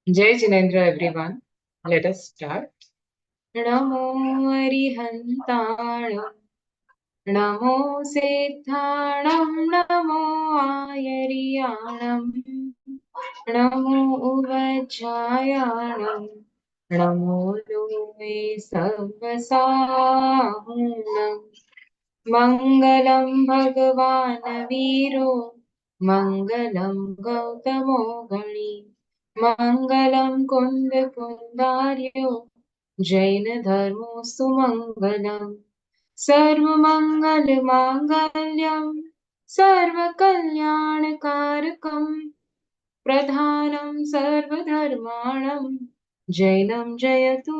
Jai Jinendra, everyone. Let us start. Namo Arihantanam, Namo Siddhanam, Namo Ayariyanam, Namo Uvajjayanam, Namo Luve Sarvasahunam, Mangalam Bhagavan Viro, Mangalam Gautamo Gani, Mangalam Kunda Kundaryo, Jain धर्मोऽस्तु मङ्गलम् सर्वमङ्गलमाङ्गल्यं सर्वकल्याणकारकम् प्रधानं सर्वधर्माणां जैनं जयतु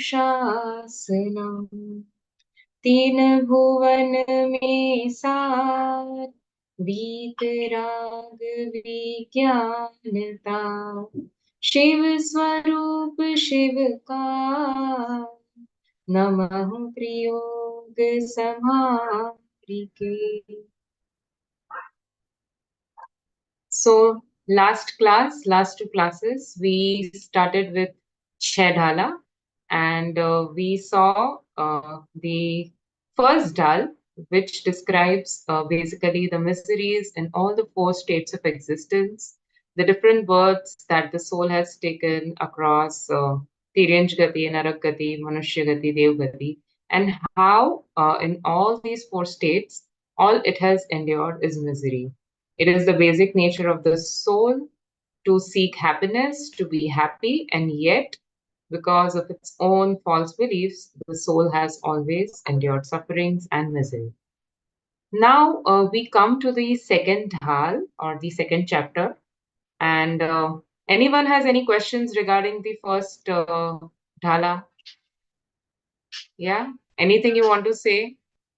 शासनम् तीन भुवन में सार वीतराग विज्ञानता शिव स्वरूप शिव का नमः प्रयोग समाप्रिके. So last two classes, we started with Chhah Dhala, and we saw the first Dhaal, which describes basically the miseries in all the four states of existence, the different births that the soul has taken across Tiryanj Gati, Narak Gati, Manushya Gati, Dev Gati, and how in all these four states, all it has endured is misery. It is the basic nature of the soul to seek happiness, to be happy, and yet, because of its own false beliefs, the soul has always endured sufferings and misery. Now we come to the second dhal or the second chapter, and anyone has any questions regarding the first dhala? Yeah, anything you want to say?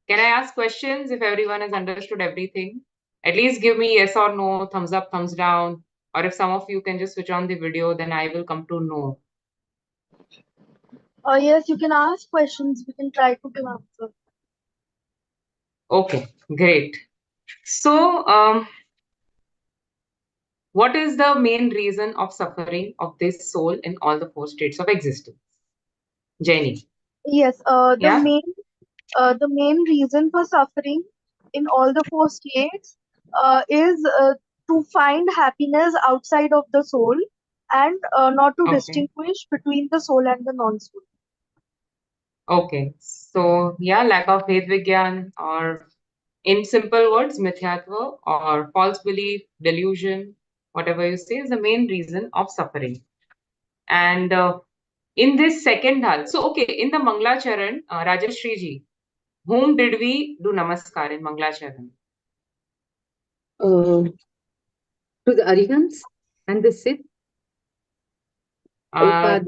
Can I ask questions if everyone has understood everything? At least give me yes or no, thumbs up, thumbs down. Or if some of you can just switch on the video, then I will come to know. Yes, you can ask questions. We can try to give answer. Okay, great. So, what is the main reason of suffering of this soul in all the four states of existence? Jenny. Yes, Yeah? the main reason for suffering in all the four states is to find happiness outside of the soul and not to Okay. distinguish between the soul and the non-soul. Okay. So, yeah, lack of Ved Vigyan, or in simple words, mithyatva or false belief, delusion, whatever you say, is the main reason of suffering. And in this second dhal, so okay, in the Mangla Charan, Rajashri ji, whom did we do namaskar in Mangla Charan? To the Arihants and the Siddh.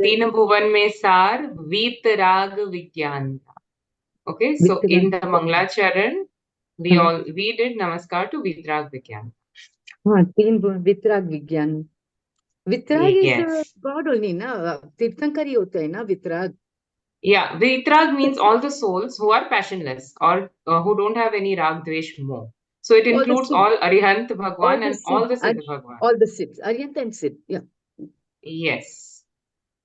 Teen bhuvan mein sar, Vitrag Vigyan. Okay, so in the Mangla Charan, we did namaskar to Vitrag Vigyan. Teen Vitrag Vigyan. Vitrag is Yes. God only, na? Tirthankari hota hai na, Vitrag. Yeah, Vitrag means all the souls who are passionless or who don't have any rag, dvesh, moh. So it includes all Arihant Bhagwan and all the Siddh Bhagwan. All the Siddhs, Arihant and Siddh, yeah. Yes.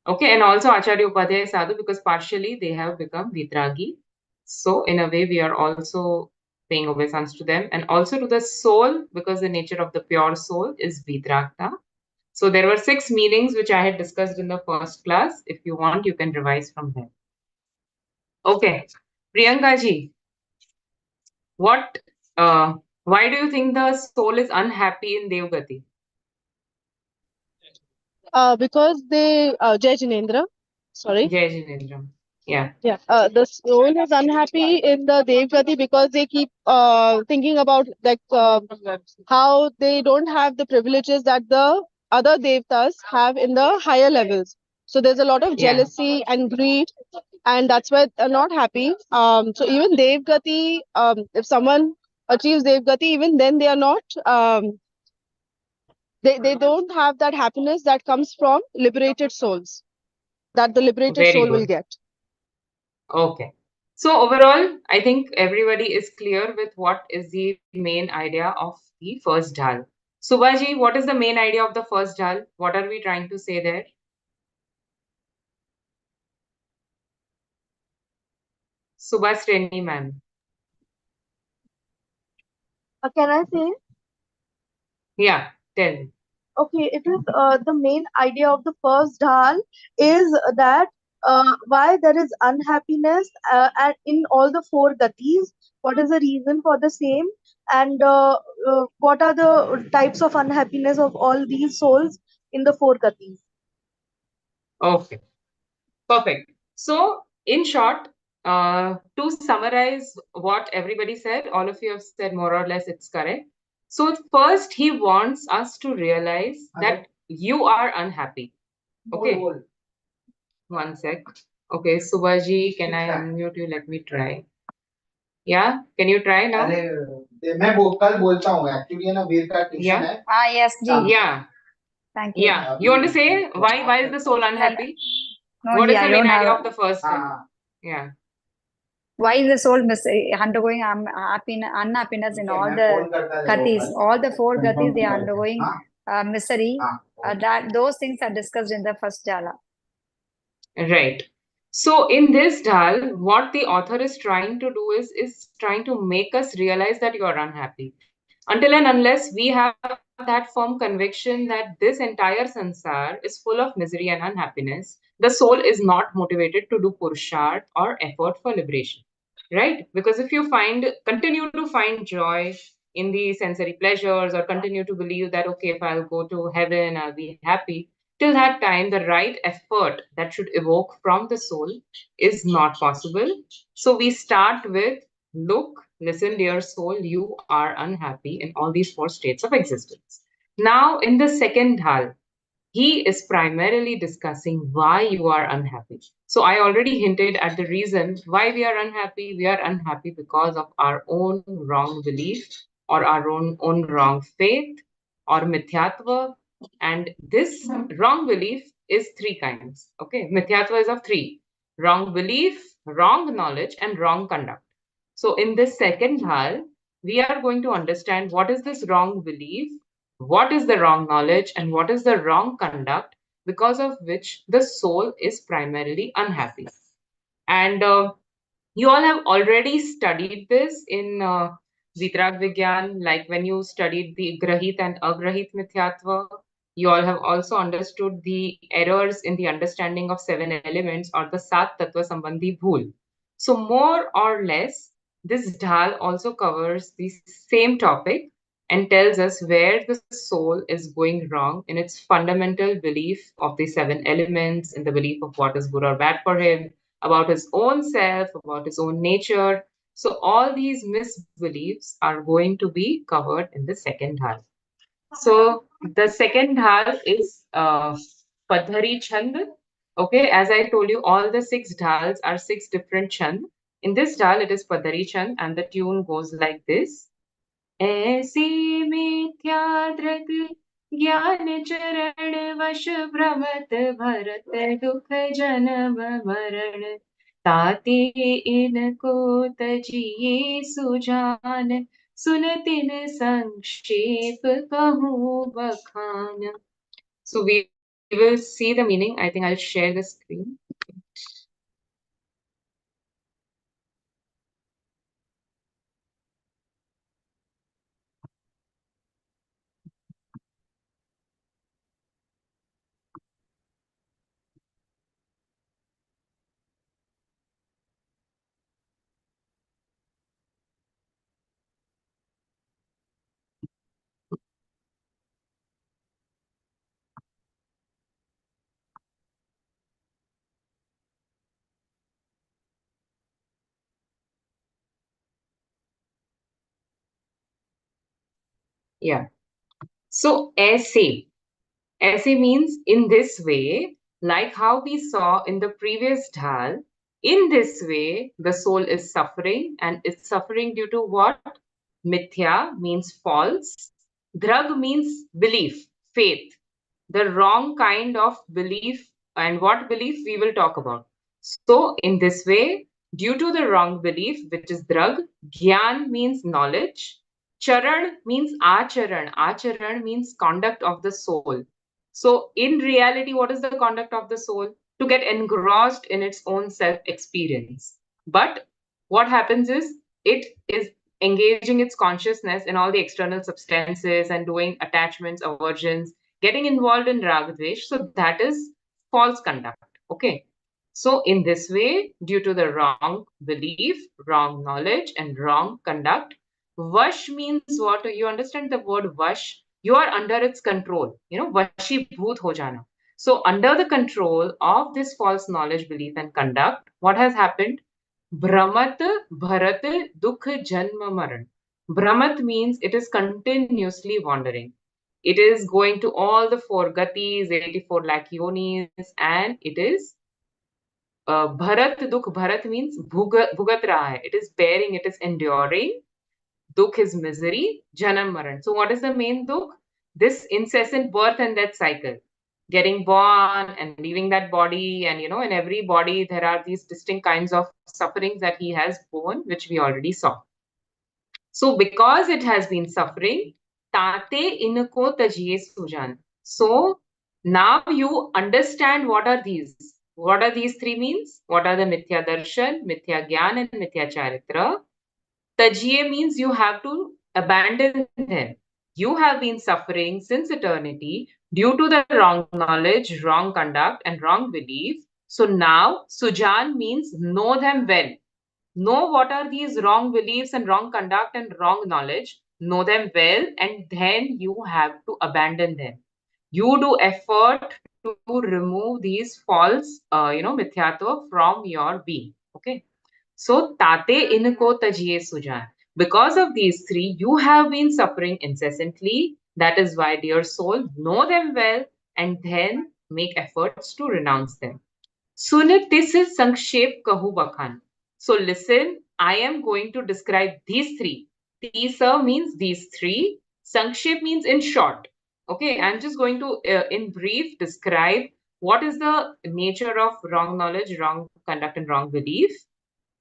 Okay, and also Acharya Upadhyay Sadhu, because partially they have become Vitragi. So in a way, we are also paying obeisance to them, and also to the soul, because the nature of the pure soul is Vitragta. So there were 6 meanings which I had discussed in the first class. If you want, you can revise from there. Okay, Priyanka ji, what? Why do you think the soul is unhappy in Devgati? Because they, Jai Jinendra, sorry. Jai Jinendra. Yeah. Yeah, the soul is unhappy in the Devgati because they keep thinking about like how they don't have the privileges that the other devtas have in the higher levels. So there's a lot of jealousy and greed, and that's why they're not happy. So even Devgati, if someone achieves Devgati, even then they are not. They don't have that happiness that comes from liberated souls, that the liberated soul will get. Okay. So overall, I think everybody is clear with what is the main idea of the first dhal. Subhaji, what is the main idea of the first Dhaal? What are we trying to say there? Subhasreni ma'am. Can I say? Yeah, tell me. Okay, it is the main idea of the first dhal is that why there is unhappiness and in all the four gatis, what is the reason for the same, and what are the types of unhappiness of all these souls in the four gatis. Okay, perfect. So, in short, to summarize what everybody said, all of you have said more or less it's correct. So, first, he wants us to realize that you are unhappy. Okay, one sec. Okay, Subhaji, can I unmute you? Let me try. Yeah, can you try now? मैं कल बोलता हूँ actually ना वीर का tuition है yes ji Yeah, thank you yeah. You want to say why is the soul unhappy? no What ji is I the main don't idea have of the first one? हाँ Yeah. why is the soul undergoing unhappiness in all the gatis all the four gatis they are undergoing misery that those things are discussed in the first jala. Right. So in this Dhal, what the author is trying to do is trying to make us realize that you are unhappy. Until and unless we have that firm conviction that this entire sansar is full of misery and unhappiness, the soul is not motivated to do purusharth or effort for liberation. Right? Because if you continue to find joy in the sensory pleasures or continue to believe that, okay, if I'll go to heaven, I'll be happy, till that time, the right effort that should evoke from the soul is not possible. So we start with look, listen, dear soul, you are unhappy in all these four states of existence. Now, in the second Dhal, he is primarily discussing why you are unhappy. So I already hinted at the reason why we are unhappy. We are unhappy because of our own wrong belief or our own wrong faith or mithyatva. And this wrong belief is three kinds. Okay, mithyatva is of three: wrong belief, wrong knowledge, and wrong conduct. So in this second dhal, we are going to understand what is this wrong belief, what is the wrong knowledge, and what is the wrong conduct because of which the soul is primarily unhappy. And you all have already studied this in Vitrag Vigyan, like when you studied the Grahit and Agrahit Mithyatva. You all have also understood the errors in the understanding of seven elements or the Sat Tattva Sambandhi Bhool. So, more or less, this Dhal also covers the same topic and tells us where the soul is going wrong in its fundamental belief of the seven elements, in the belief of what is good or bad for him, about his own self, about his own nature. So, all these misbeliefs are going to be covered in the second dhal. So, the second dhal is Padhari Chand. Okay, as I told you, all the six dhals are six different chand. In this dhal, it is Padhari Chand, and the tune goes like this. ऐसी मिथ्या दृग ज्ञान चरण वश भ्रमत भरत दुख जन्म मरण ताते इनको तजिए सुजान सुनतिन संक्षेप कहूँ बखान. So we will see the meaning. I think I'll share the screen. Yeah. So ऐसे means in this way, like how we saw in the previous dhal. In this way, the soul is suffering, and it's suffering due to what? Mithya means false. Drag means belief, faith, the wrong kind of belief. And what belief we will talk about. So, in this way, due to the wrong belief, which is drag, gyan means knowledge. Charan means acharan. Acharan means conduct of the soul. So in reality, what is the conduct of the soul? To get engrossed in its own self-experience. But what happens is it is engaging its consciousness in all the external substances and doing attachments, aversions, getting involved in ragadvesh. So that is false conduct. Okay. So in this way, due to the wrong belief, wrong knowledge, and wrong conduct, Vash means what? You understand the word Vash? You are under its control. Vashi bhoot ho jana. So under the control of this false knowledge, belief, and conduct, what has happened? Brahmat, Bharat, Dukh, Janma, Maran. Brahmat means it is continuously wandering. It is going to all the four gatis, 84 lakh yonis, and it is Bharat, Dukh. Bharat means bhugat raha hai. It is bearing, it is enduring. Dukh is misery, Janam Maran. So what is the main dukh? This incessant birth and death cycle. Getting born and leaving that body, and in every body there are these distinct kinds of sufferings that he has borne, which we already saw. So because it has been suffering, tate inko tajiye sujan. So now you understand what are these. What are these three means? What are the Mithya Darshan, Mithya Gyan, and Mithya Charitra? Tajiye means you have to abandon them. You have been suffering since eternity due to the wrong knowledge, wrong conduct, and wrong belief. So now, Sujan means know them well. Know what are these wrong beliefs and wrong conduct and wrong knowledge. Know them well, and then you have to abandon them. You do effort to remove these false, mithyatva from your being. Okay. So, tate inko tajiye sujan. Because of these three, you have been suffering incessantly. That is why, dear soul, know them well and then make efforts to renounce them. Sunit, this is Sankshep Kahu Bakhan. So listen, I am going to describe these three. Tisa means these three. Sankshep means in short. Okay, I'm just going to, in brief, describe what is the nature of wrong knowledge, wrong conduct, and wrong belief.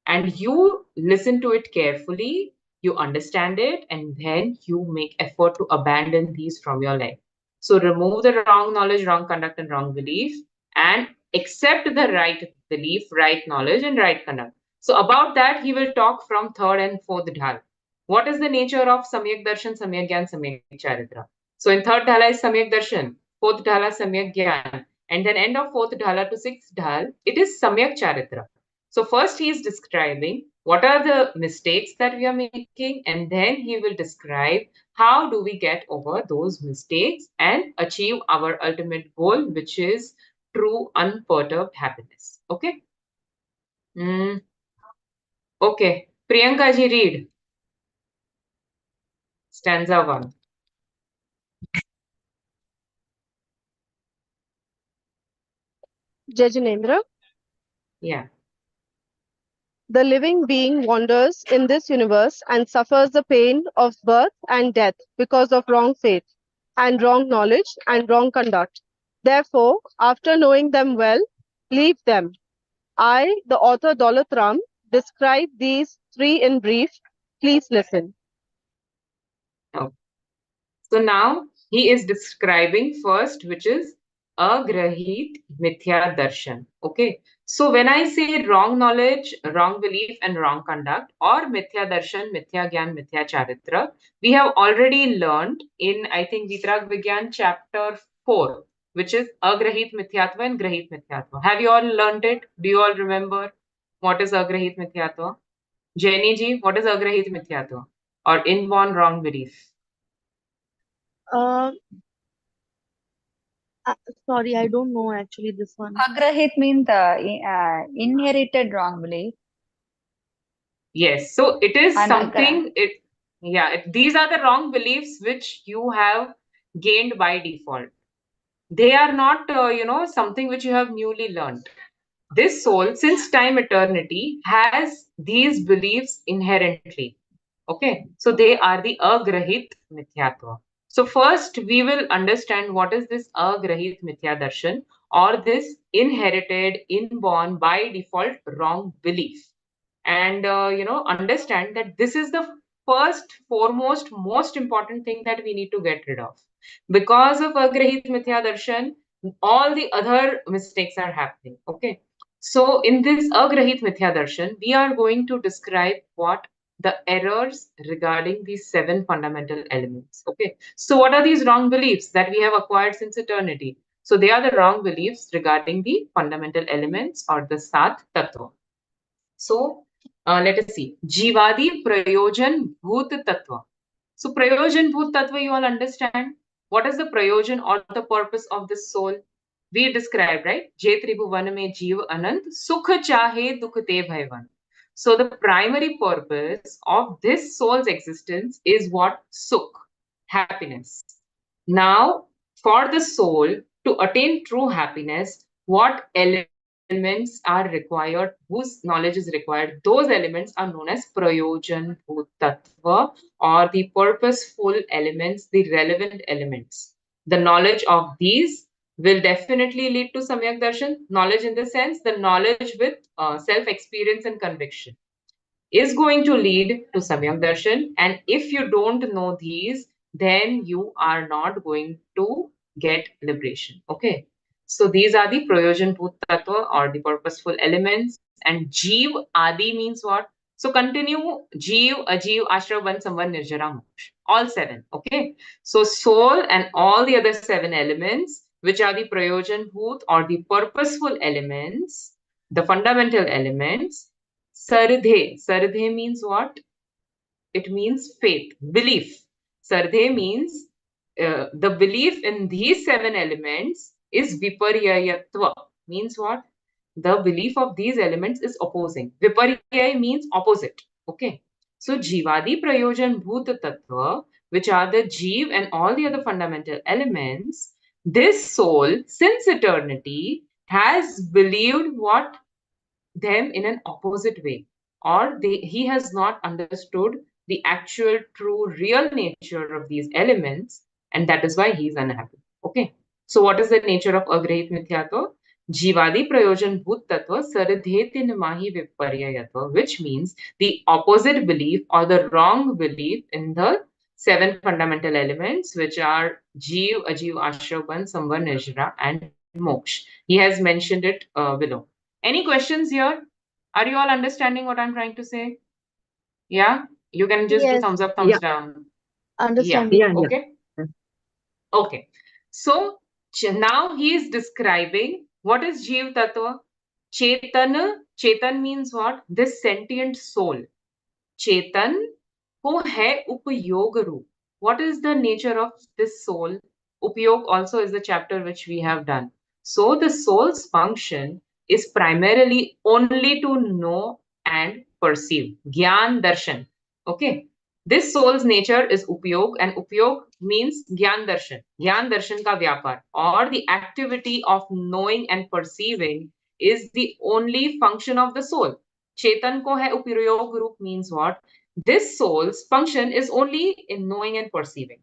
And you listen to it carefully, you understand it, and then you make effort to abandon these from your life. So remove the wrong knowledge, wrong conduct, and wrong belief, and accept the right belief, right knowledge, and right conduct. So about that, he will talk from third and fourth dhal. What is the nature of Samyak Darshan, Samyak Gyan, Samyak Charitra? So in third dhala is Samyak Darshan, fourth dhala Samyak Gyan, and then end of fourth dhala to sixth dhal, it is Samyak Charitra. So first he is describing what are the mistakes that we are making, and then he will describe how do we get over those mistakes and achieve our ultimate goal, which is true unperturbed happiness. Okay. Okay. Priyanka ji, read stanza 1. Jajinendra. Yeah. The living being wanders in this universe and suffers the pain of birth and death because of wrong faith and wrong knowledge and wrong conduct. Therefore, after knowing them well, leave them. I, the author Daulatram, describe these three in brief. Please listen. Okay. So now he is describing first, which is agrahit mithya darshan. Okay. So when I say wrong knowledge, wrong belief, and wrong conduct, or mithya darshan, mithya gyan, mithya charitra, we have already learned in, I think, Vitrag Vigyan chapter 4, which is agrahit mithyatva and grahit mithyatva. Have you all learned it? Do you all remember what is agrahit mithyatva? Jenny ji, what is agrahit mithyatva or inborn wrong belief? Uh, Sorry, I don't know actually this one. Agrahit means inherited wrong belief. Yes, so it is And something, these are the wrong beliefs which you have gained by default. They are not, something which you have newly learned. This soul, since time eternity, has these beliefs inherently. Okay, so they are the agrahit mithyatva. So first we will understand what is this agrahit mithya darshan, or this inherited, inborn, by default wrong belief. And understand that this is the foremost, most important thing that we need to get rid of. Because of Agrahit Mithya Darshan, all the other mistakes are happening. Okay. So in this Agrahit Mithya Darshan, we are going to describe what the errors regarding these 7 fundamental elements. Okay. So what are these wrong beliefs that we have acquired since eternity? So they are the wrong beliefs regarding the fundamental elements or the Sat Tattva. So let us see. Jivadi Prayojan Bhut Tattva. So Prayojan Bhut Tattva, you all understand? What is the Prayojan or the purpose of this soul? We described, right? Je Tribhuvan mein Jeev Anant Sukh Chahe Dukh Te Bhaivan. So the primary purpose of this soul's existence is what? Sukh, happiness. Now, for the soul to attain true happiness, what elements are required, whose knowledge is required? Those elements are known as Prayojan Bhut Tattva, or the purposeful elements, the relevant elements. The knowledge of these will definitely lead to Samyak Darshan. Knowledge in the sense, the knowledge with self-experience and conviction is going to lead to Samyak Darshan. And if you don't know these, then you are not going to get liberation. Okay. So these are the Prayojan Bhut Tattva or the purposeful elements. And Jeev Adi means what? So continue Jeev, Ajeev, Ashra, Van, Samvan, Nirjara, Moksha. All 7. Okay. So soul and all the other 7 elements, which are the Prayojan Bhut or the purposeful elements, the fundamental elements. Sardhe. Sardhe means what? It means faith, belief. Sardhe means the belief in these 7 elements is viparyayatva. Means what? The belief of these elements is opposing. Viparyaya means opposite. Okay. So Jivadi Prayojan Bhut Tattva, which are the Jeev and all the other fundamental elements, this soul, since eternity, has believed what? Them in an opposite way, or he has not understood the actual true real nature of these elements, and that is why he is unhappy. Okay, so what is the nature of agrahit mithyatva? Jivadi prayojan bhut tattva saradhetin mahi viparyayatva, which means the opposite belief or the wrong belief in the 7 fundamental elements, which are Jeev, Ajeev, Ashraban, Samvar, Nijra, and Moksha. He has mentioned it below. Any questions here? Are you all understanding what I'm trying to say? Yeah? You can just do Yes, thumbs up, Yeah, thumbs down. Yeah. understanding. yeah, yeah. Okay. Okay. So now he is describing what is Jeev Tattva. Chetan. Chetan means what? This sentient soul. Chetan ko hai upayog roop. What is the nature of this soul? Upayog also is the chapter which we have done. So the soul's function is primarily only to know and perceive. Gyan darshan. Okay. This soul's nature is upayog, and upayog means gyan darshan. Gyan darshan ka vyapar, or the activity of knowing and perceiving is the only function of the soul. Chetan ko hai upayog roop means what? This soul's function is only in knowing and perceiving.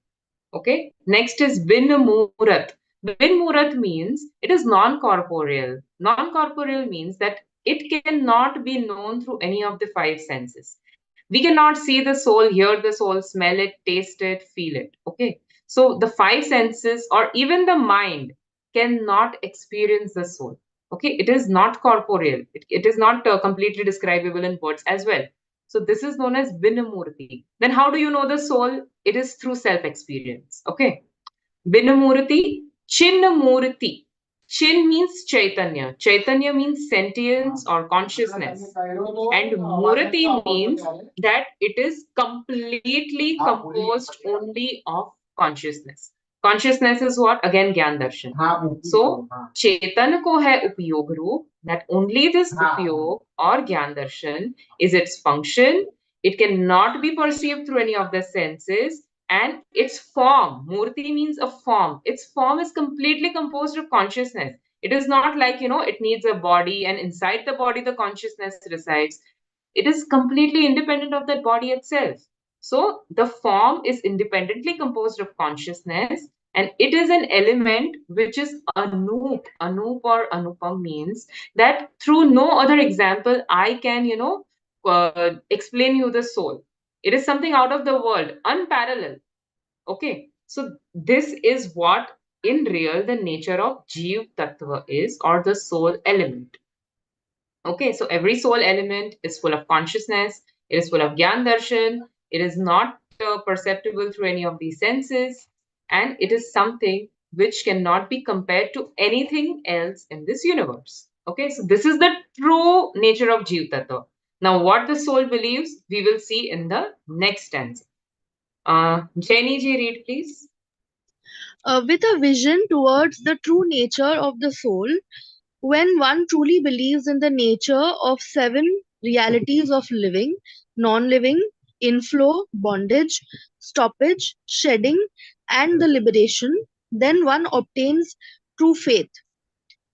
Okay. Next is Bin Murat. Bin Murat means it is non-corporeal. Non-corporeal means that it cannot be known through any of the 5 senses. We cannot see the soul, hear the soul, smell it, taste it, feel it. Okay. So the 5 senses or even the mind cannot experience the soul. Okay. It is not corporeal. It is not completely describable in words as well. So this is known as Binamurti. Then how do you know the soul? It is through self-experience. Okay. Binamurti, Chinnamurti. Chin means Chaitanya. Chaitanya means sentience or consciousness. And Murati means that it is completely composed only of consciousness. Consciousness is what? Again, Gyan Darshan. So, Chetan ko hai upayog roop, that only this upayog or Gyan Darshan is its function. It cannot be perceived through any of the senses. And its form, Murti means a form. Its form is completely composed of consciousness. It is not like, it needs a body and inside the body the consciousness resides. It is completely independent of that body itself. So the form is independently composed of consciousness, and it is an element which is anup. Anup or anupam means that through no other example I can, explain you the soul. It is something out of the world, unparalleled. Okay, so this is what in real the nature of Jeev Tattva is, or the soul element. Okay, so every soul element is full of consciousness, it is full of Gyan Darshan, it is not perceptible through any of these senses, and it is something which cannot be compared to anything else in this universe. Okay, so this is the true nature of Jeev Tattva. Now, what the soul believes, we will see in the next stanza. Jenny ji, read please. With a vision towards the true nature of the soul, when one truly believes in the nature of seven realities of living, non living, inflow, bondage, stoppage, shedding, and the liberation, then one obtains true faith.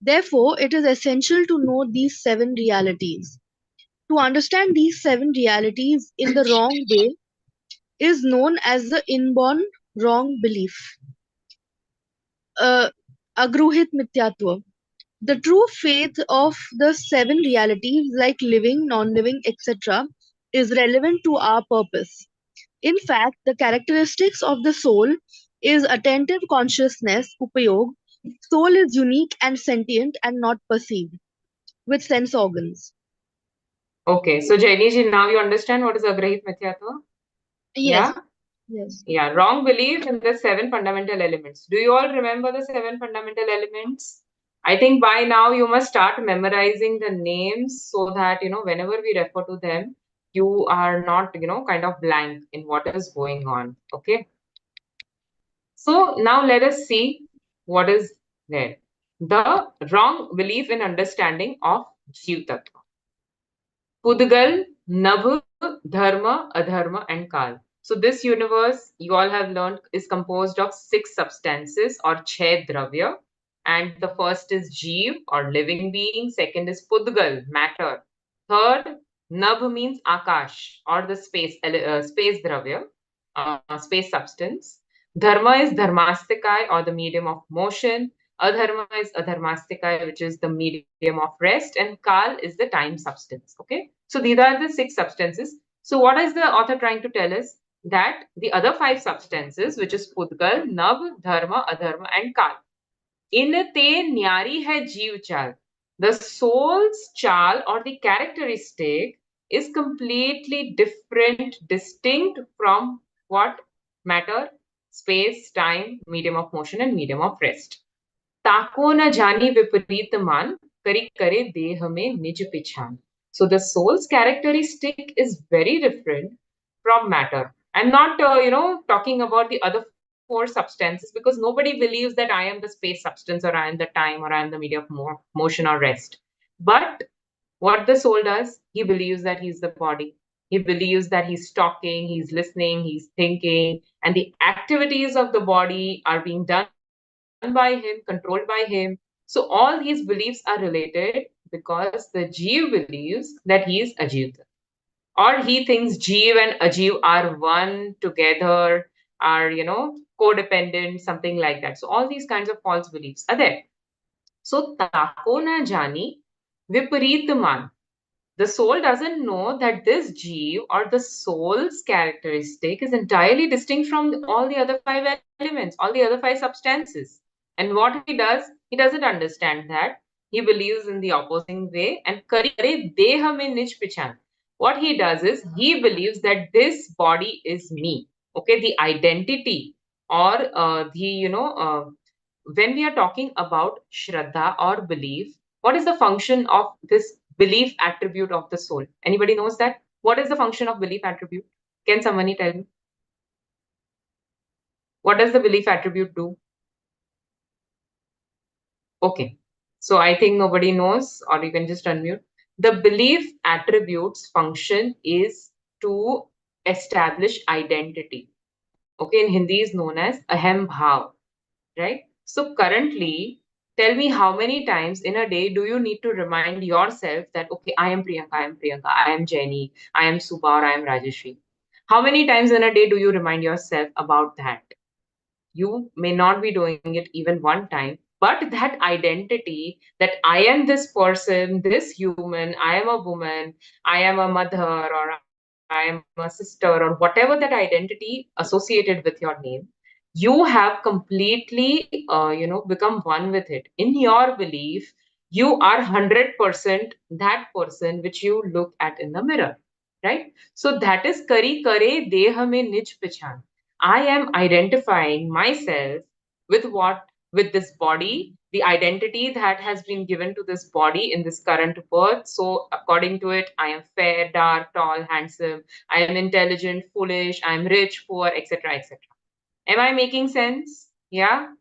Therefore, it is essential to know these seven realities. To understand these seven realities in the wrong way is known as the inborn wrong belief. Agruhit Mityatva. The true faith of the seven realities, like living, non living, etc., is relevant to our purpose. In fact, the characteristics of the soul is attentive consciousness, upayog. Soul is unique and sentient and not perceived with sense organs. Okay, so Jenny ji, now you understand what is Agrahit Mithyatva? Yes. Yeah? Yes. Yeah, wrong belief in the seven fundamental elements. Do you all remember the seven fundamental elements? I think by now you must start memorizing the names so that, whenever we refer to them, you are not, kind of blank in what is going on. Okay. So now let us see what is there. The wrong belief in understanding of Jeev Tattva. Pudgal, Nabh, Dharma, Adharma, and Kal. So this universe, you all have learned, is composed of 6 substances or Chhah Dravya. And the first is Jeev or living being. Second is Pudgal, matter. Third, Nabh means Akash or the space Dravya, space substance. Dharma is Dharmastikaya or the medium of motion. Adharma is Adharmastikaya, which is the medium of rest, and Kal is the time substance. Okay, so these are the 6 substances. So what is the author trying to tell us? That the other 5 substances, which is Pudgal, Nab, Dharma, Adharma, and Kal, inate nyari hai jeev chal. The soul's chal or the characteristic is completely different, distinct from what? Matter, space, time, medium of motion, and medium of rest. ताको न जानी विपरीत मान करी करे देह में निज पिछान. So the soul's characteristic is very different from matter. I'm not, talking about the other 4 substances, because nobody believes that I am the space substance or I am the time or I am the medium of motion or rest. But what the soul does, he believes that he's the body. He believes that he's talking, he's listening, he's thinking, and the activities of the body are being done by him, controlled by him. So all these beliefs are related because the Jeev believes that he is Ajeev. Or he thinks Jeev and Ajeev are one together, are, codependent, something like that. So all these kinds of false beliefs are there. So tako na jani viparit man. The soul doesn't know that this Jeev or the soul's characteristic is entirely distinct from all the other 5 elements, all the other 5 substances. And what he does, he doesn't understand that. He believes in the opposing way. And kare deha mein nij pichan. What he does is he believes that this body is me. Okay, the identity or when we are talking about Shraddha or belief, what is the function of this belief attribute of the soul? Anybody knows that? What is the function of belief attribute? Can somebody tell me? What does the belief attribute do? Okay, so I think nobody knows, or you can just unmute. The belief attribute's function is to establish identity. Okay, in Hindi is known as aham bhav, right? So currently, tell me how many times in a day do you need to remind yourself that, okay, I am Priyanka, I am Jenny, I am Subha, or I am Rajeshri. How many times in a day do you remind yourself about that? You may not be doing it even one time, but that identity that I am this person, this human, I am a woman, I am a mother, or I am I am a sister, or whatever that identity associated with your name, you have completely, become one with it. In your belief, you are 100% that person which you look at in the mirror, right? So that is kari kare deha mein nij pechan. I am identifying myself with what? With this body, the identity that has been given to this body in this current birth. So according to it, I am fair, dark, tall, handsome, I am intelligent, foolish, I am rich, poor, etc., etc. Am I making sense? Yeah.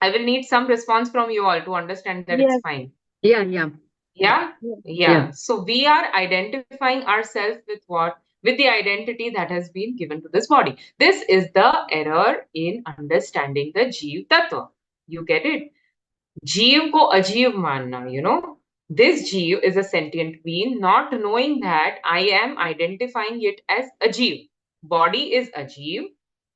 I will need some response from you all to understand that it's Yes. fine. Yeah, yeah, Yeah. Yes. Yeah. So we are identifying ourselves with what? With the identity that has been given to this body. This is the error in understanding the Jeev Tattva. You get it? Jeev ko ajeev manna, This Jeev is a sentient being, not knowing that I am identifying it as ajeev. Body is ajeev.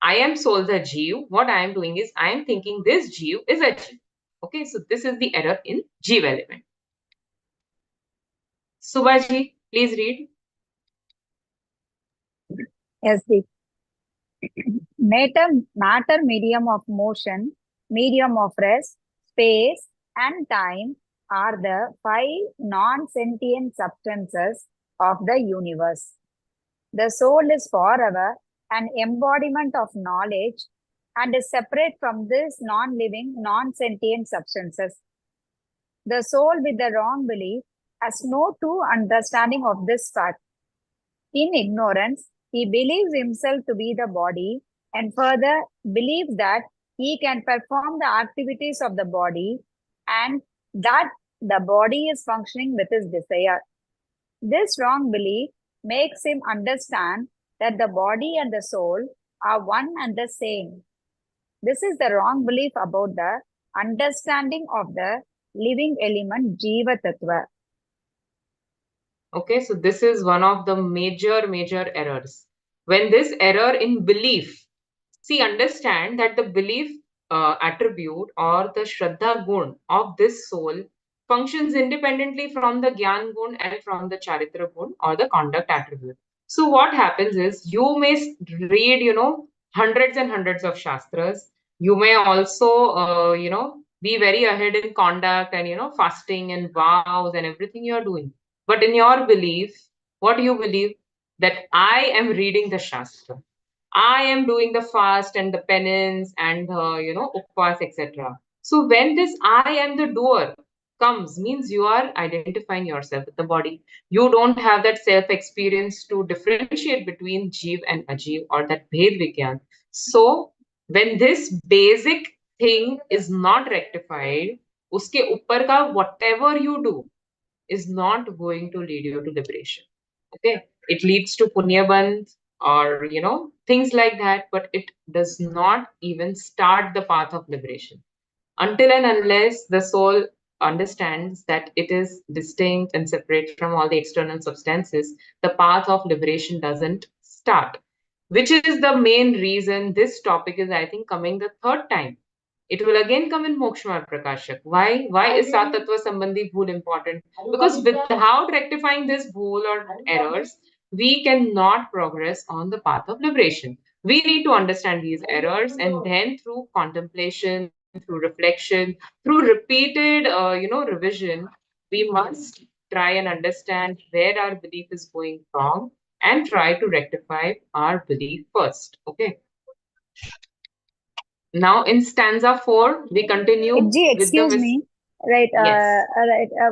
I am soul the Jeev. What I am doing is I am thinking this Jeev is ajeev. Okay, so this is the error in Jeev element. Subhaji, please read. Yes, the matter, medium of motion, medium of rest, space, and time are the five non-sentient substances of the universe. The soul is forever an embodiment of knowledge and is separate from these non-living, non-sentient substances. The soul with the wrong belief has no true understanding of this fact. In ignorance, he believes himself to be the body and further believes that he can perform the activities of the body and that the body is functioning with his desire. This wrong belief makes him understand that the body and the soul are one and the same. This is the wrong belief about the understanding of the living element Jiva Tattva. Okay, so this is one of the major errors. When this error in belief, see, understand that the belief attribute or the Shraddha gun of this soul functions independently from the Gyan gun and from the Charitra gun or the conduct attribute. So what happens is you may read, hundreds and hundreds of Shastras. You may also, be very ahead in conduct and, fasting and vows and everything you're doing. But in your belief, what do you believe? That I am reading the Shastra. I am doing the fast and the penance and the, upvas, etc. So when this I am the doer comes, means you are identifying yourself with the body. You don't have that self-experience to differentiate between Jeev and Ajeev or that Bhed Vigyan. So when this basic thing is not rectified, uske uppar ka whatever you do is not going to lead you to liberation. Okay, it leads to punyabandh or things like that, but it does not even start the path of liberation until and unless the soul understands that it is distinct and separate from all the external substances. The path of liberation doesn't start, which is the main reason this topic is, I think, coming the third time. It will again come in Moksha Prakashak. Why? Why is Sat Tattva Sambandhi Bhool important? Because without rectifying this bhool or errors, we cannot progress on the path of liberation. We need to understand these errors, and then through contemplation, through reflection, through repeated, revision, we must try and understand where our belief is going wrong and try to rectify our belief first. Okay. Now in stanza 4, we continue Ji, with the excuse me. Right. Yes.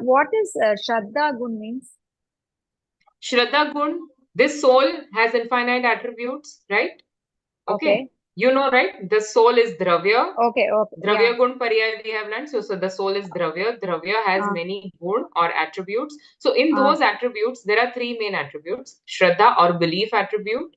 What is Shraddha Gun means? Shraddha Gun, this soul has infinite attributes, right? Okay. You know, right? The soul is Dravya. Okay. Dravya Yeah. Gun Pariyay we have learned. So the soul is Dravya. Dravya has many gun or attributes. So in those attributes, there are three main attributes. Shraddha or belief attribute.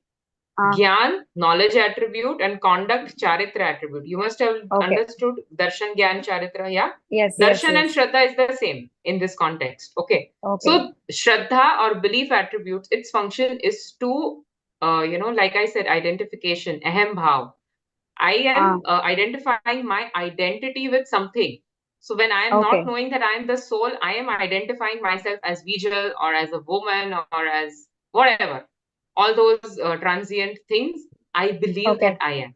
Gyan, knowledge attribute, and conduct, charitra attribute. You must have understood darshan, gyan, charitra, yeah? Yes. Darshan and shraddha is the same in this context. Okay. So shraddha or belief attributes, its function is to, like I said, identification, ahem bhav. I am identifying my identity with something. So when I am not knowing that I am the soul, I am identifying myself as Vijay or as a woman or as whatever, all those transient things, I believe that I am.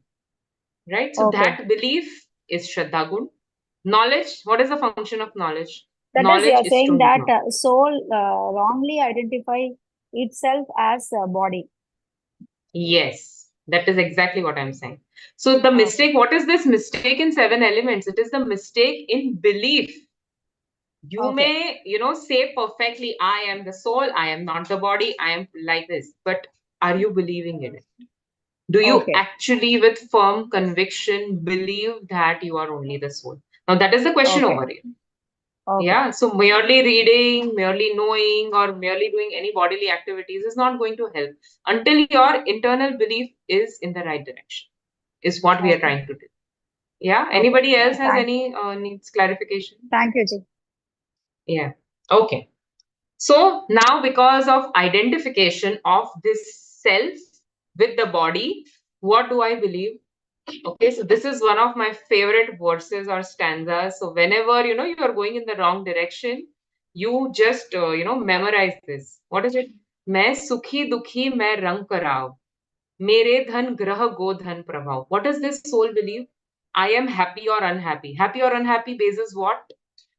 Right? So that belief is Shraddha Gun. Knowledge, what is the function of knowledge? That is, Knowledge you are is saying to that know. soul wrongly identify itself as a body. Yes, that is exactly what I'm saying. So the mistake, what is this mistake in 7 elements? It is the mistake in belief. You may, say perfectly, I am the soul, I am not the body, I am like this. But are you believing in it? Do you actually, with firm conviction, believe that you are only the soul? Now, that is the question over here. Yeah, so merely reading, merely knowing, or merely doing any bodily activities is not going to help until your internal belief is in the right direction, is what we are trying to do. Yeah, anybody else has any needs clarification? Thank you, Ji. Yeah, okay. So now, because of identification of this self with the body, what do I believe? Okay, so this is one of my favorite verses or stanzas. So whenever you are going in the wrong direction, you just memorize this. What is it? मैं सुखी दुखी मैं रंग कराव, मेरे धन ग्रह गोधन प्रभाव. What does this soul believe? I am happy or unhappy. Happy or unhappy basis what?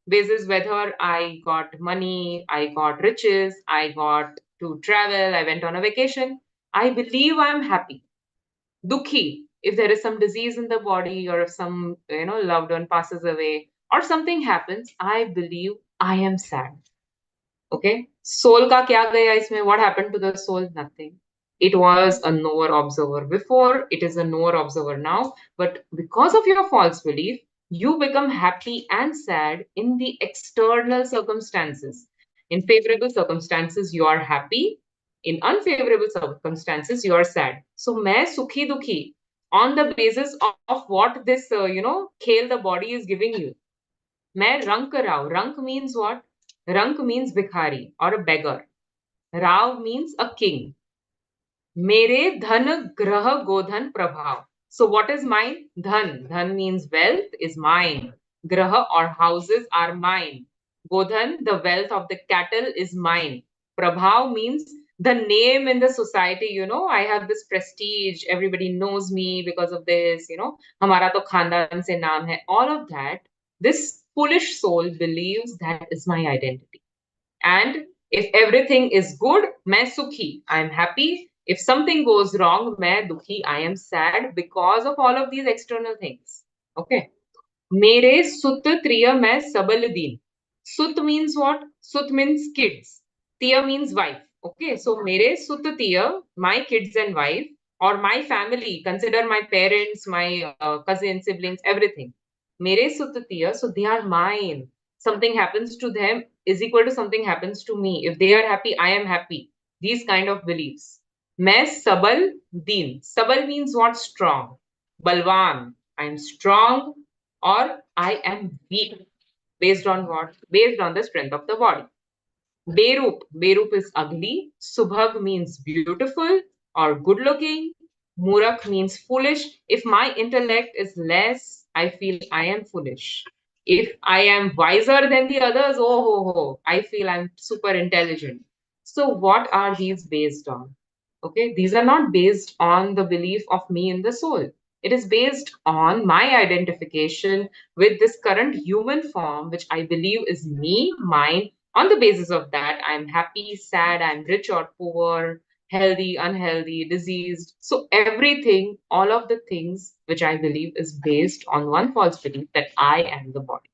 Basis whether I got money, I got riches, I got to travel, I went on a vacation. I believe I'm happy. Dukhi, if there is some disease in the body or if some loved one passes away or something happens, I believe I am sad. Okay, soul ka kya gaya isme? What happened to the soul? Nothing. It was a knower observer before, it is a knower observer now, but because of your false belief, you become happy and sad in the external circumstances. In favorable circumstances, you are happy. In unfavorable circumstances, you are sad. So, main sukhi dukhi on the basis of what this, khel the body is giving you. Main rank rao. Rank means what? Rank means bhikhari or a beggar. Rao means a king. Mere dhan grah godhan prabhav. So what is mine? Dhan. Dhan means wealth is mine. Graha or houses are mine. Godhan, the wealth of the cattle is mine. Prabhav means the name in the society, I have this prestige, everybody knows me because of this, hamara to khandan se naam hai. All of that, this foolish soul believes that is my identity. And if everything is good, main sukhi, I am happy. If something goes wrong, main dukhi, I am sad because of all of these external things. Okay. Mere sut triya main sabal din. Sut means what? Sut means kids. Tiya means wife. Okay. So mere sut tiya, my kids and wife, or my family, consider my parents, my cousins, siblings, everything. Mere sut tiya, so they are mine. Something happens to them is equal to something happens to me. If they are happy, I am happy. These kind of beliefs. Main sabal din. Sabal means what? Strong. Balwan. I am strong or I am weak. Based on what? Based on the strength of the body. Berup. Berup is ugly. Subhag means beautiful or good looking. Murak means foolish. If my intellect is less, I feel I am foolish. If I am wiser than the others, oh ho ho, I feel I'm super intelligent. So what are these based on? Okay, these are not based on the belief of me in the soul. It is based on my identification with this current human form, which I believe is me, mine. On the basis of that, I'm happy, sad, I'm rich or poor, healthy, unhealthy, diseased. So everything, all of the things which I believe is based on one false belief that I am the body.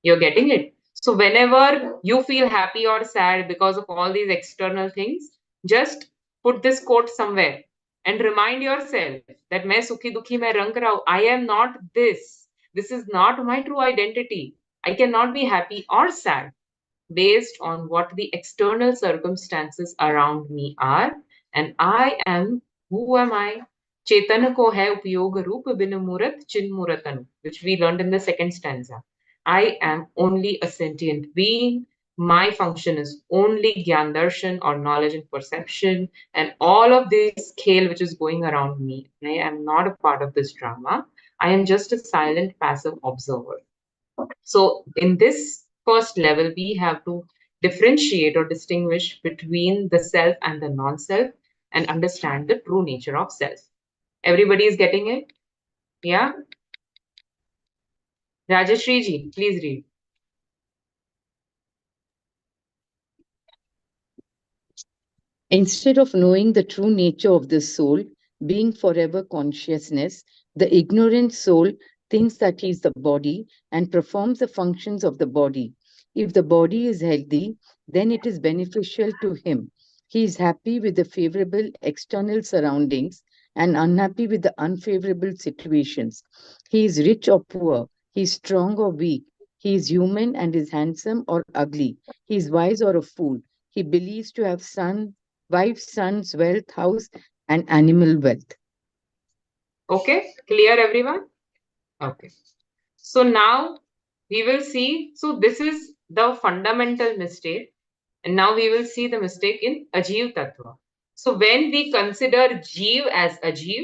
You're getting it? So whenever you feel happy or sad because of all these external things, just put this quote somewhere and remind yourself that main sukhi dukhi main rang rao. I am not this. This is not my true identity. I cannot be happy or sad based on what the external circumstances around me are. And I am, who am I? Chetana ko hai upyog roop bin murat chin muratanu, which we learned in the second stanza. I am only a sentient being. My function is only Gyan Darshan or knowledge and perception, and all of this scale which is going around me. I am not a part of this drama. I am just a silent, passive observer. So in this first level, we have to differentiate or distinguish between the self and the non-self, and understand the true nature of self. Everybody is getting it? Yeah? Rajashri ji, please read. Instead of knowing the true nature of the soul, being forever consciousness, the ignorant soul thinks that he is the body and performs the functions of the body. If the body is healthy, then it is beneficial to him. He is happy with the favorable external surroundings and unhappy with the unfavorable situations. He is rich or poor, he is strong or weak, he is human and is handsome or ugly, he is wise or a fool. He believes to have wife, sons, wealth, house, and animal wealth. Okay, clear everyone? Okay. So now we will see, so this is the fundamental mistake. And now we will see the mistake in Ajiv Tattva. So when we consider Jeev as Ajiv,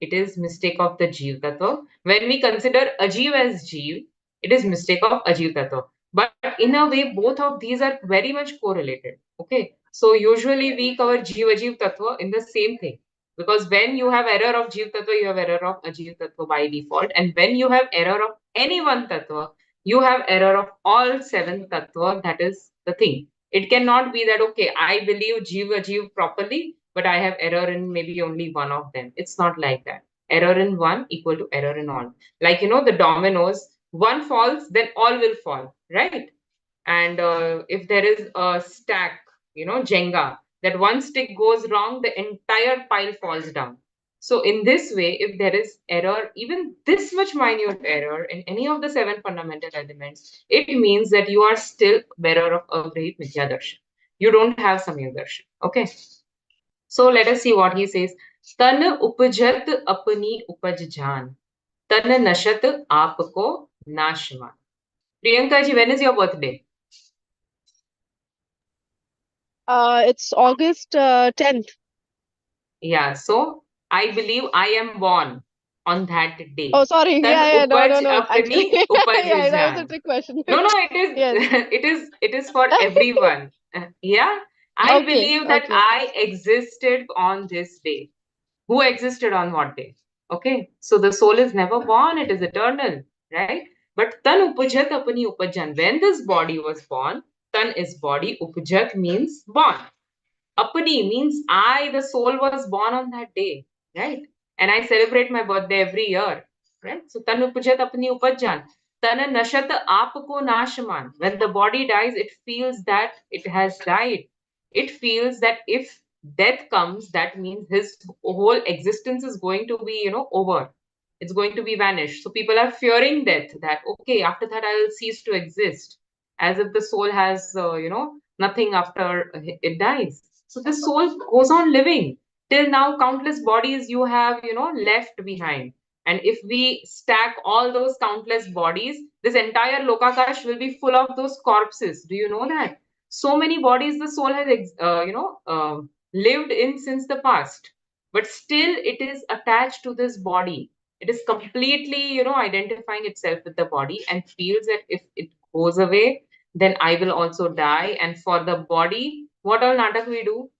it is mistake of the Jeev Tattva. When we consider Ajiv as Jeev, it is mistake of Ajiv Tattva. But in a way, both of these are very much correlated. Okay. So usually we cover Jeev Ajiv Tattva in the same thing. Because when you have error of Jeev Tattva, you have error of Ajiv Tattva by default. And when you have error of any one Tattva, you have error of all seven Tattva. That is the thing. It cannot be that, okay, I believe Jiva Jiv properly, but I have error in maybe only one of them. It's not like that. Error in one equal to error in all. Like, the dominoes, one falls, then all will fall, right? And if there is a stack, Jenga, that one stick goes wrong, the entire pile falls down. So in this way, if there is error, even this much minute error in any of the seven fundamental elements, it means that you are still bearer of Avrahit Mithya Darshan. You don't have Samyak Darshan. Okay. So let us see what he says. Tan upajat apni upaj jaan. Tan nashat aapko nashman. Priyanka ji, when is your birthday? It's August 10th. Yeah, so I believe I am born on that day. Oh, sorry. Tan Yeah, no. upaj apni Actually, upaj yeah, that was a jaan. trick question. No, it is Yes. it is for everyone. Yeah, I Okay, believe that okay. I existed on this day. Who existed on what day? Okay, so the soul is never born; it is eternal, right? But tan upajat apani upajan. When this body was born, tan is body, upajat means born. Apani means I, the soul, was born on that day, right? And I celebrate my birthday every year, right? So tan upajat apni upajjan. Tana nashat aapko nashman. When the body dies, it feels that it has died. It feels that if death comes, that means his whole existence is going to be, over. It's going to be vanished. So people are fearing death, that, okay, after that I will cease to exist. As if the soul has, nothing after it dies. So the soul goes on living. Till now, countless bodies you have, left behind. And if we stack all those countless bodies, this entire Lokakash will be full of those corpses. Do you know that? So many bodies the soul has, lived in since the past. But still, it is attached to this body. It is completely, identifying itself with the body and feels that if it goes away, then I will also die. And for the body, what all natak we do?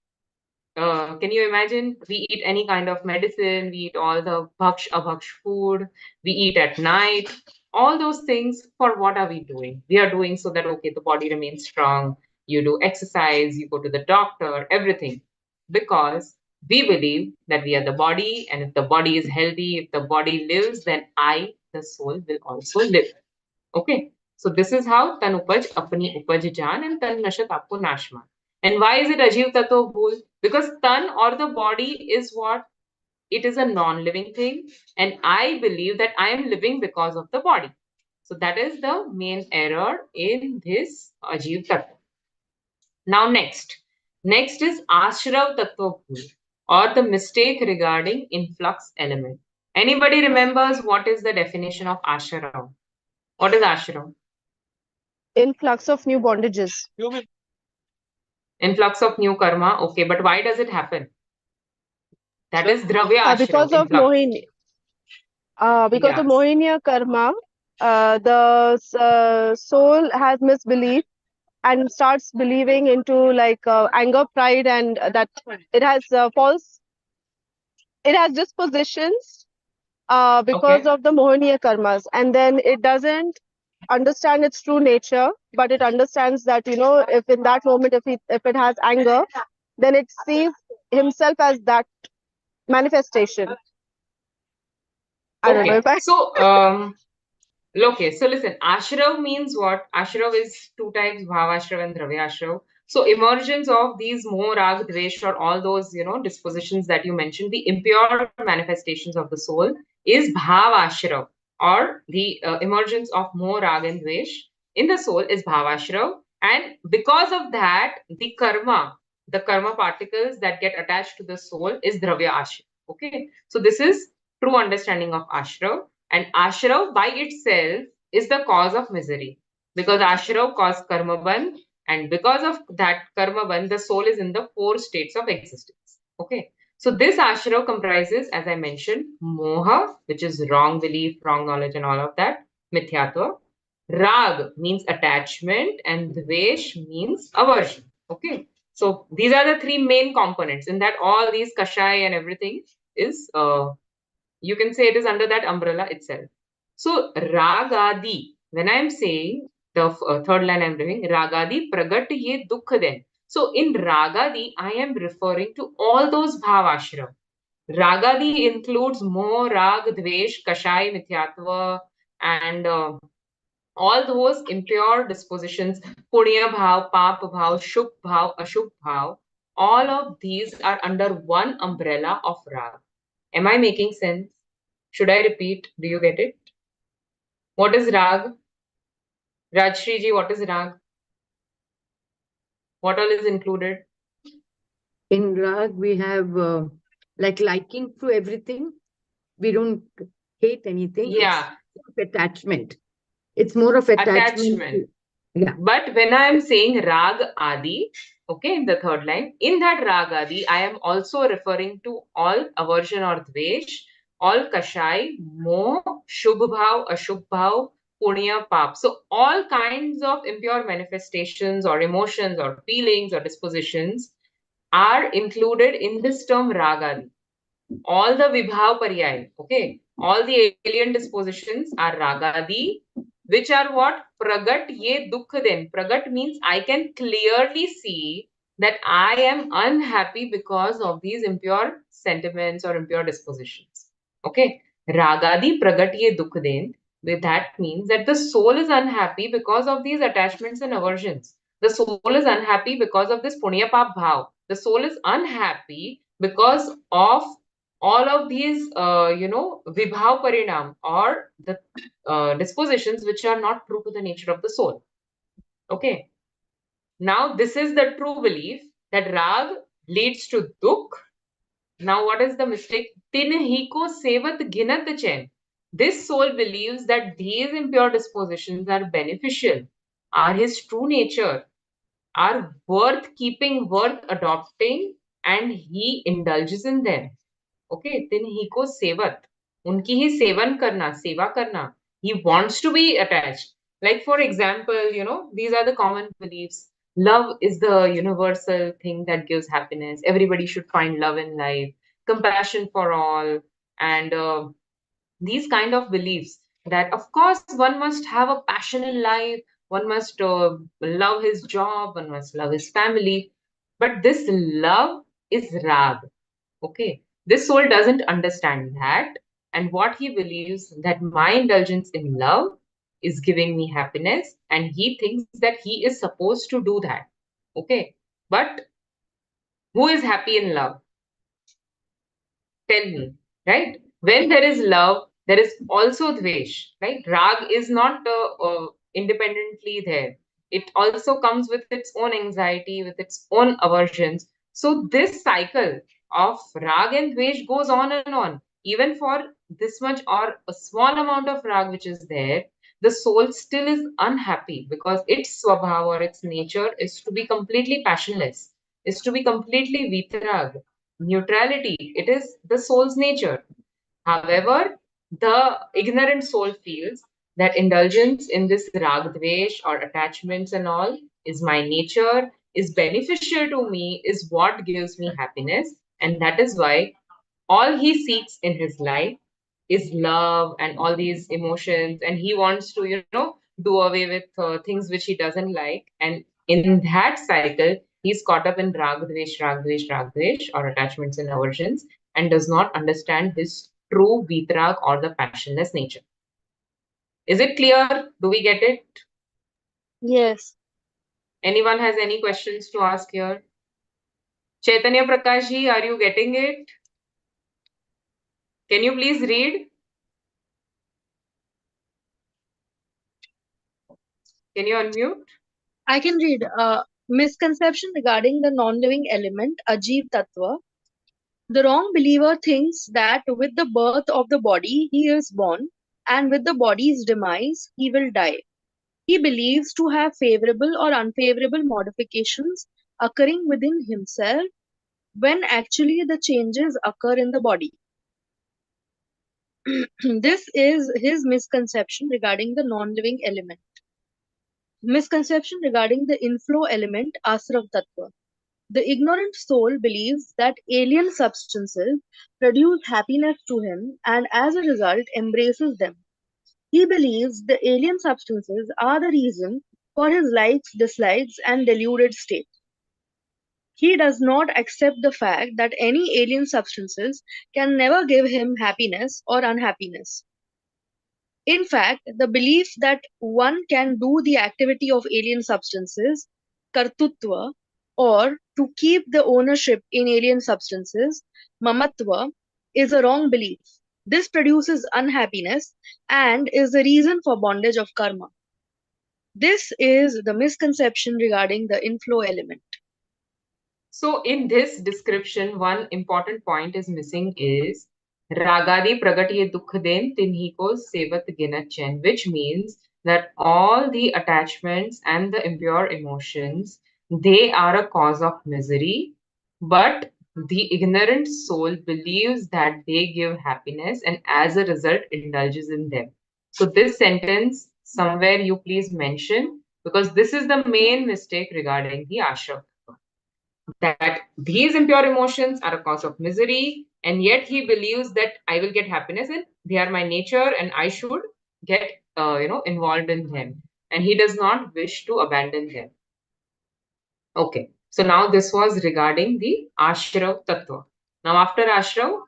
Can you imagine? We eat any kind of medicine, we eat all the bhaksh, abhaksh food, we eat at night. All those things, for what are we doing? We are doing so that, okay, the body remains strong. You do exercise, you go to the doctor, everything. Because we believe that we are the body, and if the body is healthy, if the body lives, then I, the soul, will also live. Okay. So this is how tan upaj apni upaj jaan and tan nashat aapko nashman. And why is it ajiv tato bhul? Because tan or the body is what? It is a non-living thing. And I believe that I am living because of the body. So that is the main error in this ajiv tattva. Now next. Next is ashrav tattva bhul, or the mistake regarding influx element. Anybody remembers what is the definition of ashrav? What is ashrav? Influx of new bondages. Influx of new karma. Okay, but why does it happen? That is dravya ashram. Because of influx. Mohini. Because Yeah. of Mohiniya karma, the soul has misbelief and starts believing into like anger, pride, and that it has it has dispositions because Okay. of the Mohaniya karmas, and then it doesn't understand its true nature, but it understands that, you know, if in that moment, if it has anger, then it sees himself as that manifestation. I don't know Okay. if I. So, okay, so listen, ashrav means what? Ashrav is two types, bhavashrav and dravyashrav. So emergence of these moh, rag, dvesh, or all those, dispositions that you mentioned, the impure manifestations of the soul is bhavashrav, or the emergence of moh, rag, and dvesh in the soul is bhavashrav. And because of that, the karma particles that get attached to the soul is dravya ashrav. Okay, so this is true understanding of ashrav. And ashrav by itself is the cause of misery, because ashrav caused karma bandh, and because of that karma bandh, the soul is in the four states of existence. Okay. So this ashrav comprises, as I mentioned, moha, which is wrong belief, wrong knowledge, and all of that, mithyatva. Rag means attachment, and dvesh means aversion. Okay. So these are the three main components. In that, all these kashai and everything is you can say it is under that umbrella itself. So ragadi, when I'm saying the third line I'm doing, ragadi pragat ye dukh den. So in ragadi, I am referring to all those bhavashram. Ragadi includes moh, rag, dvesh, kashai, mithyatva, and all those impure dispositions, punya bhav, pap bhav, shubh bhav, ashubh bhav. All of these are under one umbrella of rag. Am I making sense? Should I repeat? Do you get it? What is rag? Rajshri ji, what is rag? What all is included? In rag, we have like liking to everything. We don't hate anything. Yeah. It's attachment. It's more of attachment. Attachment. Yeah. But when I am saying rag adi, okay, in the third line, in that rag adi, I am also referring to all aversion or dvesh, all kashai, moh, shubh bhav, ashubh bhav, punya, pap. So all kinds of impure manifestations or emotions or feelings or dispositions are included in this term ragadi. All the vibhav paryay, okay, all the alien dispositions are ragadi, which are what? Pragat ye dukh den. Pragat means I can clearly see that I am unhappy because of these impure sentiments or impure dispositions. Okay, ragadi pragat ye dukh den. That means that the soul is unhappy because of these attachments and aversions. The soul is unhappy because of this punya pap bhav. The soul is unhappy because of all of these, vibhav parinam, or the dispositions which are not true to the nature of the soul. Okay. Now, this is the true belief that rag leads to dukh. Now, what is the mistake? Tin hi ko sevat ginat chen. This soul believes that these impure dispositions are beneficial, are his true nature, are worth keeping, worth adopting, and he indulges in them. Okay, then he को सेवत, उनकी ही seven करना, सेवा करना. He wants to be attached. Like for example, these are the common beliefs. Love is the universal thing that gives happiness. Everybody should find love in life, compassion for all, and these kind of beliefs that of course one must have a passion in life, one must love his job, one must love his family, but this love is rag. Okay, this soul doesn't understand that, and what he believes that my indulgence in love is giving me happiness, and he thinks that he is supposed to do that. Okay, but who is happy in love? Tell me, right? When there is love, there is also dvesh, right? Rag is not independently there. It also comes with its own anxiety, with its own aversions. So this cycle of rag and dvesh goes on and on. Even for this much or a small amount of rag which is there, the soul still is unhappy because its swabhav or its nature is to be completely passionless, is to be completely vitarag, neutrality. It is the soul's nature. However, the ignorant soul feels that indulgence in this rag dvesh or attachments and all is my nature, is beneficial to me, is what gives me happiness. And that is why all he seeks in his life is love and all these emotions. And he wants to, do away with things which he doesn't like. And in that cycle, he's caught up in rag, dvesh, rag, dvesh, rag, dvesh, or attachments and aversions, and does not understand his true vitrag or the passionless nature. Is it clear? Do we get it? Yes. Anyone has any questions to ask here? Chaitanya Prakash ji, are you getting it? Can you please read? Can you unmute? I can read. Misconception regarding the non-living element, Ajeev Tattva. The wrong believer thinks that with the birth of the body he is born, and with the body's demise he will die. He believes to have favorable or unfavorable modifications occurring within himself when actually the changes occur in the body. This is his misconception regarding the non-living element. Misconception regarding the inflow element, Asrav Tattva. The ignorant soul believes that alien substances produce happiness to him and as a result embraces them. He believes the alien substances are the reason for his likes, dislikes, and deluded state. He does not accept the fact that any alien substances can never give him happiness or unhappiness. In fact, the belief that one can do the activity of alien substances, kartutva, or to keep the ownership in alien substances, mamatva, is a wrong belief. This produces unhappiness and is the reason for bondage of karma. This is the misconception regarding the inflow element. So in this description, one important point is missing is Ragadi pragatiye dukh den tinhi ko sevat ginat chen, which means that all the attachments and the impure emotions, they are a cause of misery, but the ignorant soul believes that they give happiness and as a result indulges in them. So this sentence, somewhere you please mention, because this is the main mistake regarding the ashram, that these impure emotions are a cause of misery, and yet he believes that I will get happiness and they are my nature and I should get involved in them, and he does not wish to abandon them. Okay, so now this was regarding the ashrav tattva. Now after ashrav,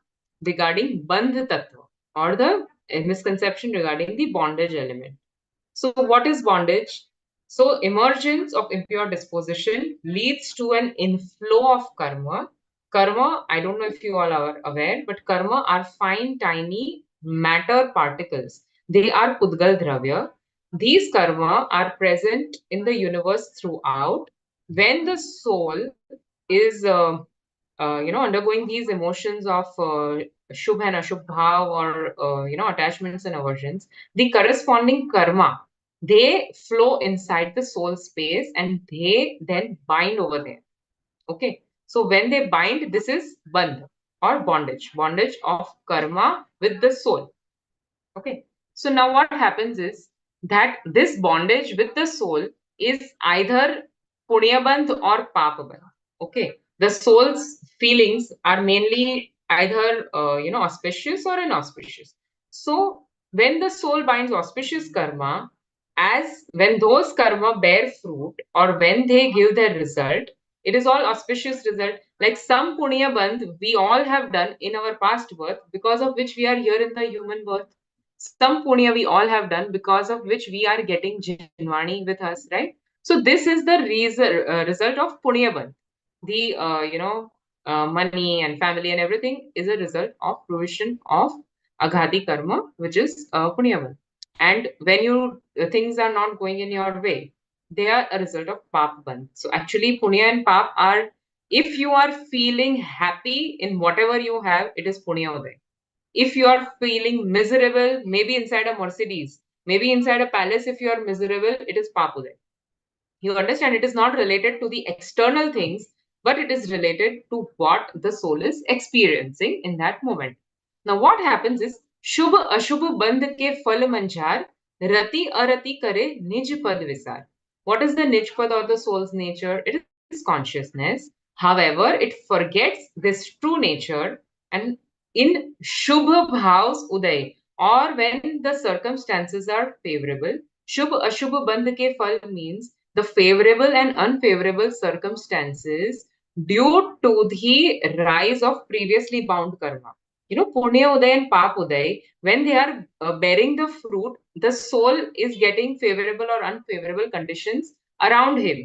regarding bandh tattva, or the misconception regarding the bondage element. So what is bondage? So emergence of impure disposition leads to an inflow of karma. Karma, I don't know if you all are aware, but karma are fine, tiny matter particles. They are Pudgal Dravya. These karma are present in the universe throughout. When the soul is undergoing these emotions of Shubh and Ashubh bhav, or attachments and aversions, the corresponding karma, they flow inside the soul space and they then bind over there. Okay, so when they bind, this is bandh or bondage of karma with the soul. Okay, so now what happens is that this bondage with the soul is either punyabandh or papabandh. Okay, the soul's feelings are mainly either auspicious or inauspicious. So when the soul binds auspicious karma, as when those karma bear fruit or when they give their result, it is all auspicious result. Like some punya bandh we all have done in our past birth, because of which we are here in the human birth. Some punya we all have done, because of which we are getting Jinwani with us, right? So this is the result of punya bandh. The money and family and everything is a result of fruition of aghati karma, which is punya bandh. And when you things are not going in your way, they are a result of pap bandh. So actually punya and pap are, if you are feeling happy in whatever you have, it is punya uday. If you are feeling miserable, maybe inside a Mercedes, maybe inside a palace, if you are miserable, it is papude. You understand, it is not related to the external things, but it is related to what the soul is experiencing in that moment. Now what happens is, shubh ashubh bandh ke phal manjar, rati arati kare nij pad visar. What is the Nijpad or the soul's nature? It is consciousness. However, it forgets this true nature, and in Shubha Bhavs Uday, or when the circumstances are favorable, Shubh Ashubh Bandh ke Phal means the favorable and unfavorable circumstances due to the rise of previously bound karma. Punya Uday and Pap Uday, when they are bearing the fruit, the soul is getting favorable or unfavorable conditions around him,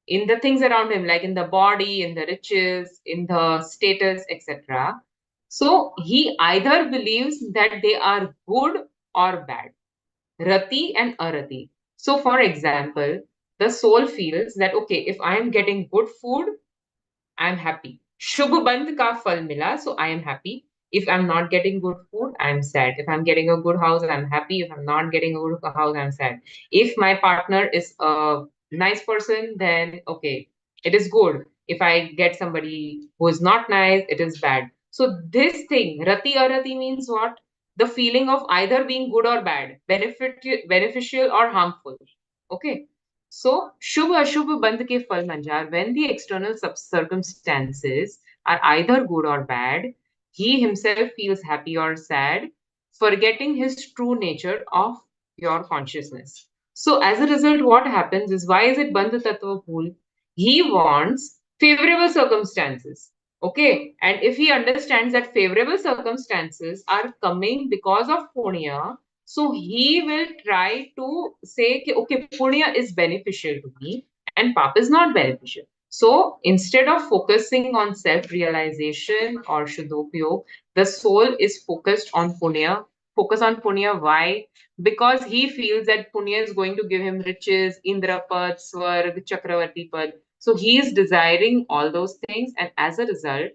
in the things around him, like in the body, in the riches, in the status, etc. So he either believes that they are good or bad, Rati and Arati. So, for example, the soul feels that, okay, if I am getting good food, I'm happy. Shubh Bandh ka phal mila, so I am happy. If I'm not getting good food, I'm sad. If I'm getting a good house, I'm happy. If I'm not getting a good house, I'm sad. If my partner is a nice person, then okay, it is good. If I get somebody who is not nice, it is bad. So this thing, Rati Arati, means what? The feeling of either being good or bad, beneficial or harmful. Okay. So, Shubh Ashubh Bandh ke Phal Manjar, when the external circumstances are either good or bad, he himself feels happy or sad, forgetting his true nature of pure consciousness. So, as a result, what happens is, why is it Bandh Tattva Bhul? He wants favorable circumstances. Okay, and if he understands that favorable circumstances are coming because of punya, so he will try to say, okay, punya is beneficial to me and pap is not beneficial. So instead of focusing on self-realization or shuddhopyog, the soul is focused on punya. Focus on punya. Why? Because he feels that punya is going to give him riches, Indrapad, Swarg, Chakravarti Pad. So he is desiring all those things, and as a result,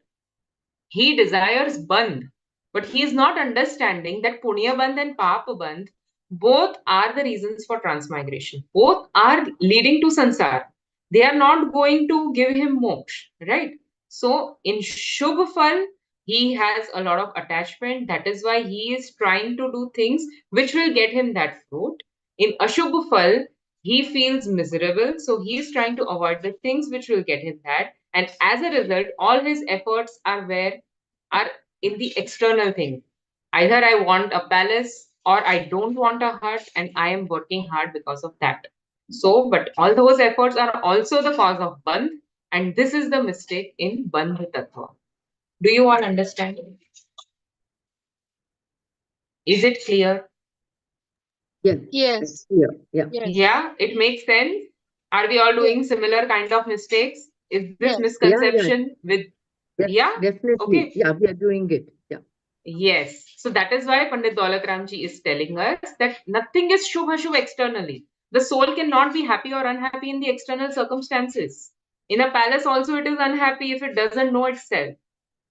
he desires bandh, but he is not understanding that punya bandh and papa bandh both are the reasons for transmigration. Both are leading to sansar. They are not going to give him moksha, right? So in Shubh Phal, he has a lot of attachment. That is why he is trying to do things which will get him that fruit. In Ashubh Phal, he feels miserable, so he is trying to avoid the things which will get him that. And as a result, all his efforts are in the external thing. Either I want a palace or I don't want a hut, and I am working hard because of that. So, but all those efforts are also the cause of bandh, and this is the mistake in bandh tattva. Do you all understand? Is it clear? Yes. Yes. Yeah. Yeah. Yes. Yeah, it makes sense. Are we all doing Yes. similar kind of mistakes? Is this Yes. misconception with, Yeah. yeah? Definitely. Okay. Yeah, we are doing it. Yeah. Yes. So that is why Pandit Daulat Ramji is telling us that nothing is Shubha Shubh externally. The soul cannot be happy or unhappy in the external circumstances. In a palace also it is unhappy if it doesn't know itself.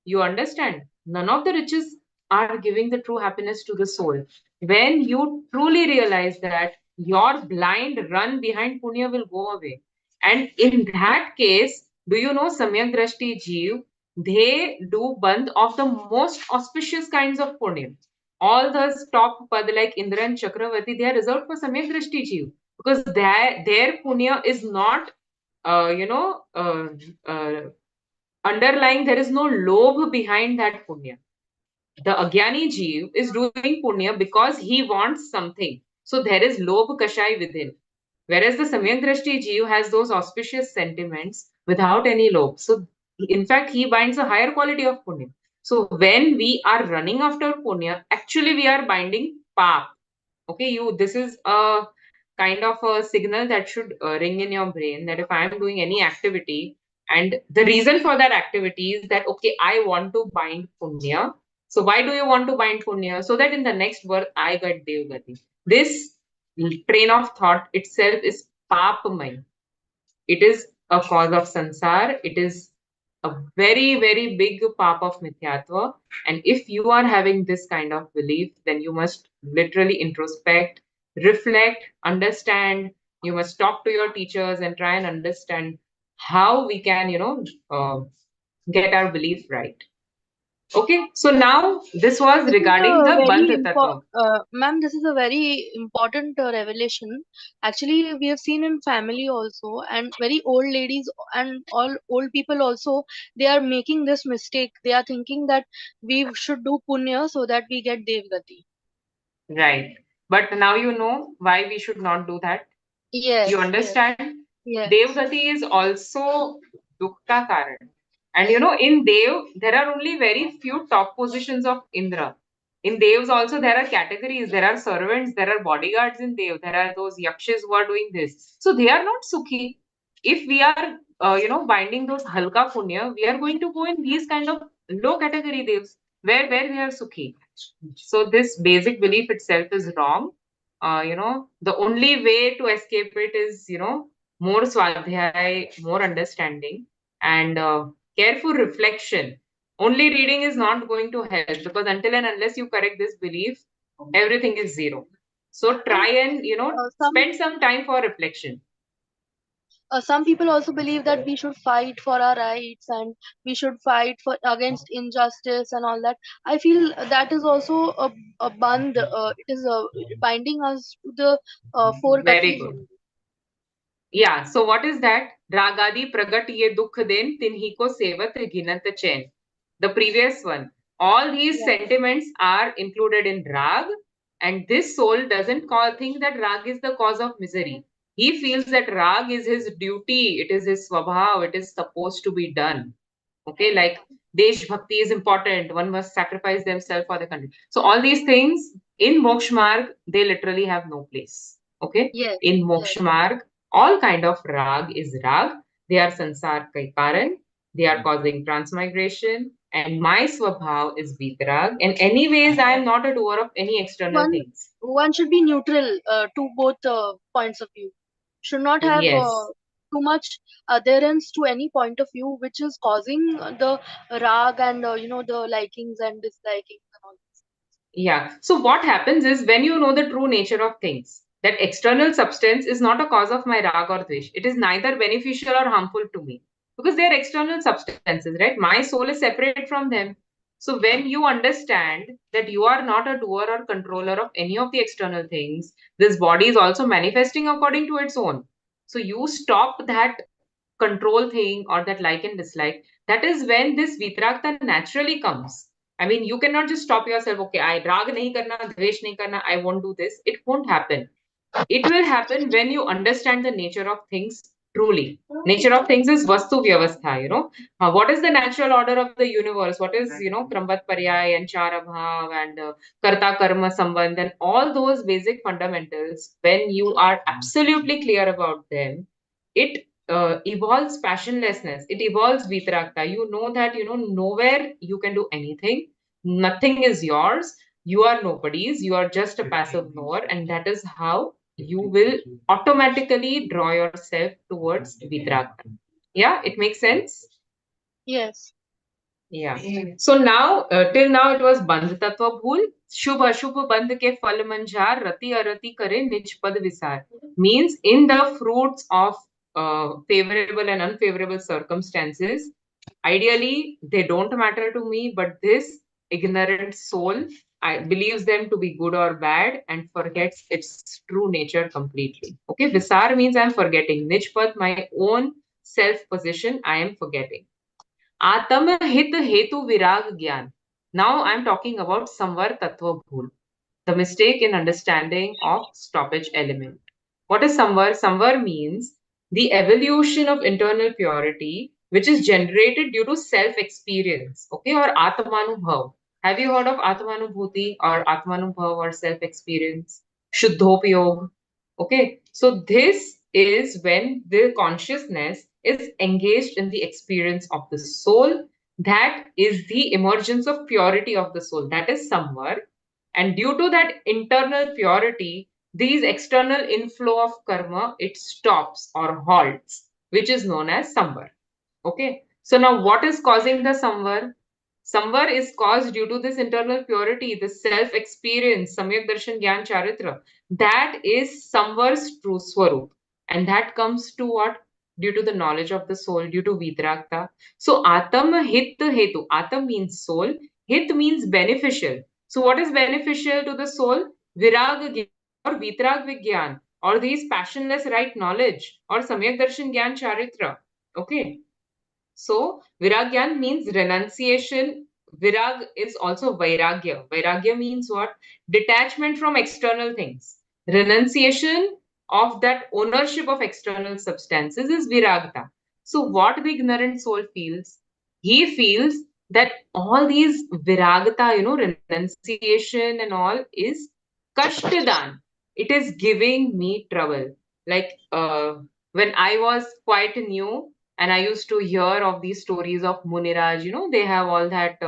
You understand? None of the riches are giving the true happiness to the soul. When you truly realize that, your blind run behind punya will go away. And in that case, do you know Samyak Drashti Jeev? They do bandh of the most auspicious kinds of punya. All the top pad like Indra and Chakravarti, they are reserved for Samyak Drashti Jeev because their punya is not, uh, you know, uh, uh, underlying, there is no lobh behind that punya. The Agyani Jeev is doing punya because he wants something. So there is lobh kashai within. Whereas the Samyak Drashti Jeev has those auspicious sentiments without any lobh. So in fact, he binds a higher quality of punya. So when we are running after punya, actually we are binding pap. Okay, this is a kind of a signal that should ring in your brain, that if I am doing any activity and the reason for that activity is that, okay, I want to bind punya. So why do you want to bind punya? So that in the next birth I get devgati. This train of thought itself is papamay. It is a cause of sansar. It is a very, very big pap of mithyatva. And if you are having this kind of belief, then you must literally introspect, reflect, understand. You must talk to your teachers and try and understand how we can, get our belief right. Okay, so now this was This is regarding a the very Bandh Tattva. ma'am, this is a very important revelation. Actually, we have seen in family also, and very old ladies and all old people also, they are making this mistake. They are thinking that we should do punya so that we get devgati. Right. But now you know why we should not do that. You Yes, yes, understand? yes. Devgati is also Dukta Karan. And you know, in Dev, there are only very few top positions of Indra. In Devs also, there are categories, there are servants, there are bodyguards in Dev, there are those yakshas who are doing this. So they are not Sukhi. If we are, binding those Halka Punya, we are going to go in these kind of low category Devs, where we are Sukhi. So this basic belief itself is wrong. The only way to escape it is, more swadhyay, more understanding, and careful reflection. Only reading is not going to help, because until and unless you correct this belief, everything is zero. So try and, Some spend some time for reflection. some people also believe that we should fight for our rights and we should fight for against injustice and all that. I feel that is also a band. It is binding us to the four Very katis good. only. Yeah, so what is that? Ragadi pragat ye dukh den tinhi ko sevat ginat chain. The previous one. All these Yeah. sentiments are included in rag, and this soul doesn't think that rag is the cause of misery. He feels that rag is his duty, it is his swabhav, it is supposed to be done. Okay, like Desh Bhakti is important, one must sacrifice themselves for the country. So all these things in Moksha Marg, they literally have no place. Okay, Yes, in yes. Moksha Marg, all kind of rag is rag. They are sansar kai karan, they are causing transmigration, and my swabhav is vitrag. And anyways, I am not a doer of any external One things. one should be neutral to both points of view. Should not have Yes. too much adherence to any point of view, which is causing the rag and the likings and dislikings and all. Yeah. So what happens is, when you know the true nature of things, that external substance is not a cause of my rag or dvesh. It is neither beneficial or harmful to me, because they are external substances, right? My soul is separate from them. So when you understand that you are not a doer or controller of any of the external things, this body is also manifesting according to its own. So you stop that control thing or that like and dislike. That is when this vitragta naturally comes. I mean, you cannot just stop yourself. Okay, I rag nahi karna, dvesh nahi karna, I won't do this. It won't happen. It will happen when you understand the nature of things truly. Nature of things is vastu vyavastha, what is the natural order of the universe? What is, kramvat paryay and charabhav and karta karma sambandh and all those basic fundamentals. When you are absolutely clear about them, it evolves passionlessness, it evolves vitragta. You know that, nowhere you can do anything, nothing is yours, you are nobody's, you are just a passive knower, and that is how you will automatically draw yourself towards vitragta. Yeah, it makes sense. Yes. Yeah. So now, till now it was bandh tatva bhul, shubh ashubh bandh ke phal manjar, rati arati kare nij pad visar. Means in the fruits of favorable and unfavorable circumstances, ideally they don't matter to me, but this ignorant soul, I believes them to be good or bad and forgets its true nature completely. Okay, visar means I'm forgetting. Nijpad, my own self position, I am forgetting. Atam hit hetu virag gyan. Now I'm talking about samvar tattva bhul, the mistake in understanding of stoppage element. What is samvar? Samvar means the evolution of internal purity, which is generated due to self experience, okay, or atmanubhav. Have you heard of atmanubhuti or atmanubhav or self experience? Shuddhopyog. Okay, so this is when the consciousness is engaged in the experience of the soul. That is the emergence of purity of the soul. That is samvar. And due to that internal purity, these external inflow of karma, it stops or halts, which is known as samvar. Okay. So now what is causing the samvar? Samvar is caused due to this internal purity, the self-experience, samyak darshan gyan charitra. That is samvar's true swarup. And that comes to what? Due to the knowledge of the soul, due to vitragta. So atam hit hetu. Atam means soul. Hit means beneficial. So what is beneficial to the soul? Virag or Vitrag Vigyan, or these passionless right knowledge, or Samyak Darshan Gyan Charitra. Okay. So Viragyan means renunciation. Virag is also Vairagya. Vairagya means what? Detachment from external things. Renunciation of that ownership of external substances is Viragta. So what the ignorant soul feels? He feels that all these Viragta, renunciation and all is Kashtadan. It is giving me trouble. Like when I was quite new, and I used to hear of these stories of Muniraj, they have all that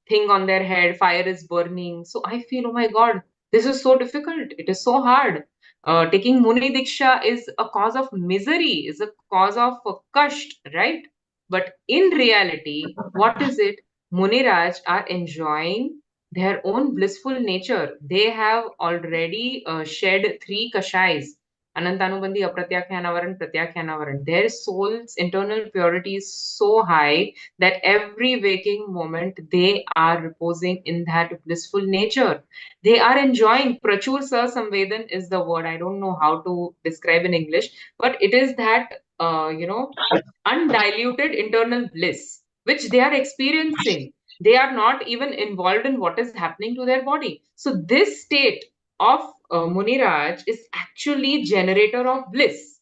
thing on their head, fire is burning. So I feel, oh my God, this is so difficult. It is so hard. Taking Muni Diksha is a cause of misery, is a cause of kasht, right? But in reality, what is it? Muniraj are enjoying their own blissful nature. They have already shed three kashais. Anantanubandhi, Apratyakhyanavaran, Pratyakhyanavaran. Their soul's internal purity is so high that every waking moment they are reposing in that blissful nature. They are enjoying. Prachur Sa Samvedan is the word. I don't know how to describe in English, but it is that, undiluted internal bliss which they are experiencing. They are not even involved in what is happening to their body. So this state of Muniraj is actually generator of bliss.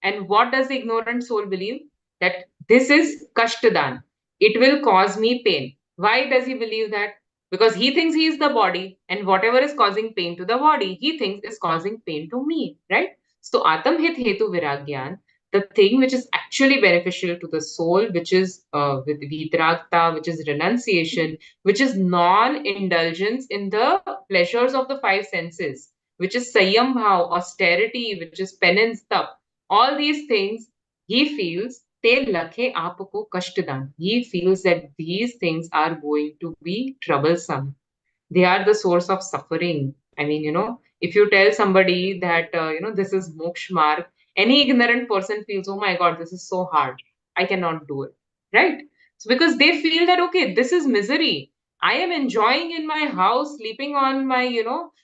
And what does the ignorant soul believe? That this is Kashtadan. It will cause me pain. Why does he believe that? Because he thinks he is the body, and whatever is causing pain to the body, he thinks is causing pain to me, right? So Atam Hit Hetu Viragyan, the thing which is actually beneficial to the soul, which is with Vitragta, which is renunciation, which is non-indulgence in the pleasures of the five senses, which is Sanyam Bhav, austerity, which is penance, tap, all these things, he feels te lakhe aapko kashtdan. He feels that these things are going to be troublesome. They are the source of suffering. I mean, if you tell somebody that, this is moksha marg, any ignorant person feels, oh my God, this is so hard. I cannot do it. Right? So because they feel that, okay, this is misery. I am enjoying in my house, sleeping on my,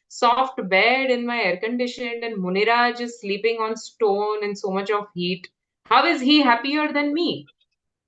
soft bed in my air conditioned, and Muniraj is sleeping on stone in so much of heat. How is he happier than me?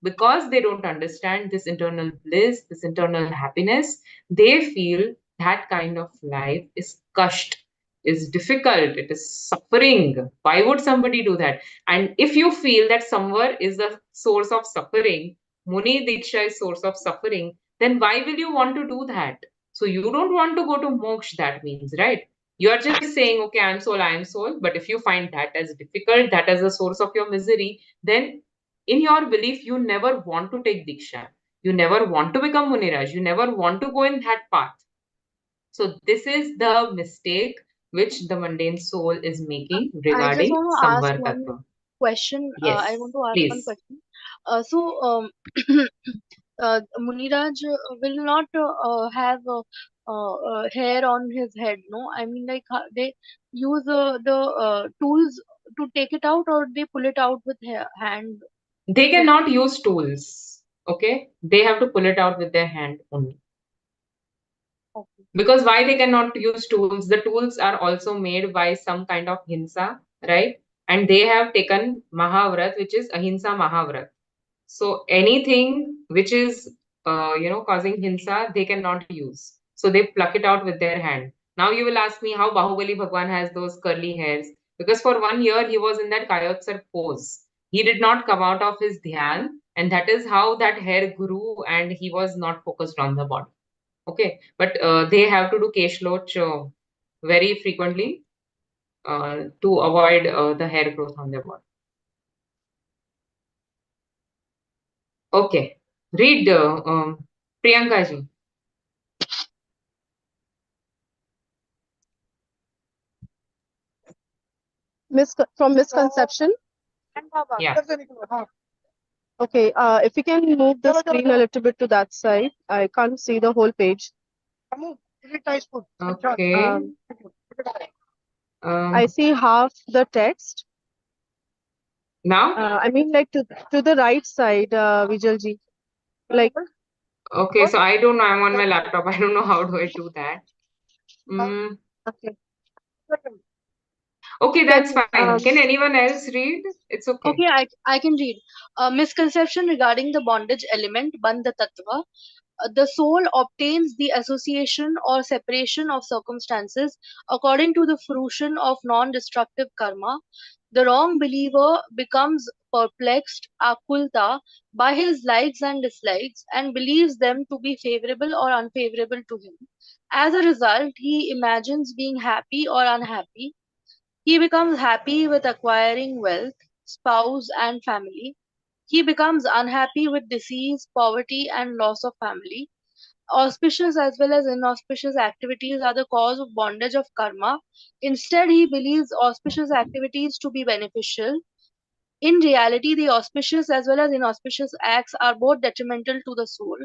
Because they don't understand this internal bliss, this internal happiness, they feel that kind of life is kasht, is difficult, it is suffering. Why would somebody do that? And if you feel that somewhere is the source of suffering, Muni Diksha is source of suffering, then why will you want to do that? So you don't want to go to moksha, that means, right? You are just saying, okay, I'm soul, I am soul. But if you find that as difficult, that as a source of your misery, then in your belief, you never want to take Diksha. You never want to become Muniraj. You never want to go in that path. So this is the mistake which the mundane soul is making I just regarding want to ask Samvar one Tattva. question. Yes, I want to ask one please. question. Muniraj will not have hair on his head, no? I mean, like they use the tools to take it out, or they pull it out with hand. They With cannot use tools. Okay, they have to pull it out with their hand only. okay. Because why they cannot use tools? The tools are also made by some kind of hinsa, right? And they have taken Mahavrat, which is Ahimsa Mahavrat. So anything which is, causing hinsa, they cannot use. So they pluck it out with their hand. Now you will ask me how Bahubali Bhagwan has those curly hairs. Because for 1 year he was in that Kayotsar pose. He did not come out of his dhyan, and that is how that hair grew, and he was not focused on the body. Okay, but they have to do keshloch very frequently to avoid the hair growth on their body. Okay, read Priyanka ji. From misconception. Yeah. Okay, if you can move the screen a little bit to that side, I can't see the whole page. Okay. I see half the text. Now? I mean, like to the right side, Vijay ji. Like Okay, so I don't know. I'm on my laptop. I don't know how do I do that. Okay. Okay, that's Then, fine. Can anyone else read? It's okay. okay, I can read. A misconception regarding the bondage element, Bandha Tattva. The soul obtains the association or separation of circumstances according to the fruition of non-destructive karma. The wrong believer becomes perplexed, akulta, by his likes and dislikes and believes them to be favorable or unfavorable to him. As a result, he imagines being happy or unhappy. He becomes happy with acquiring wealth, spouse, and family. He becomes unhappy with disease, poverty, and loss of family. Auspicious as well as inauspicious activities are the cause of bondage of karma. Instead, he believes auspicious activities to be beneficial. In reality, the auspicious as well as inauspicious acts are both detrimental to the soul,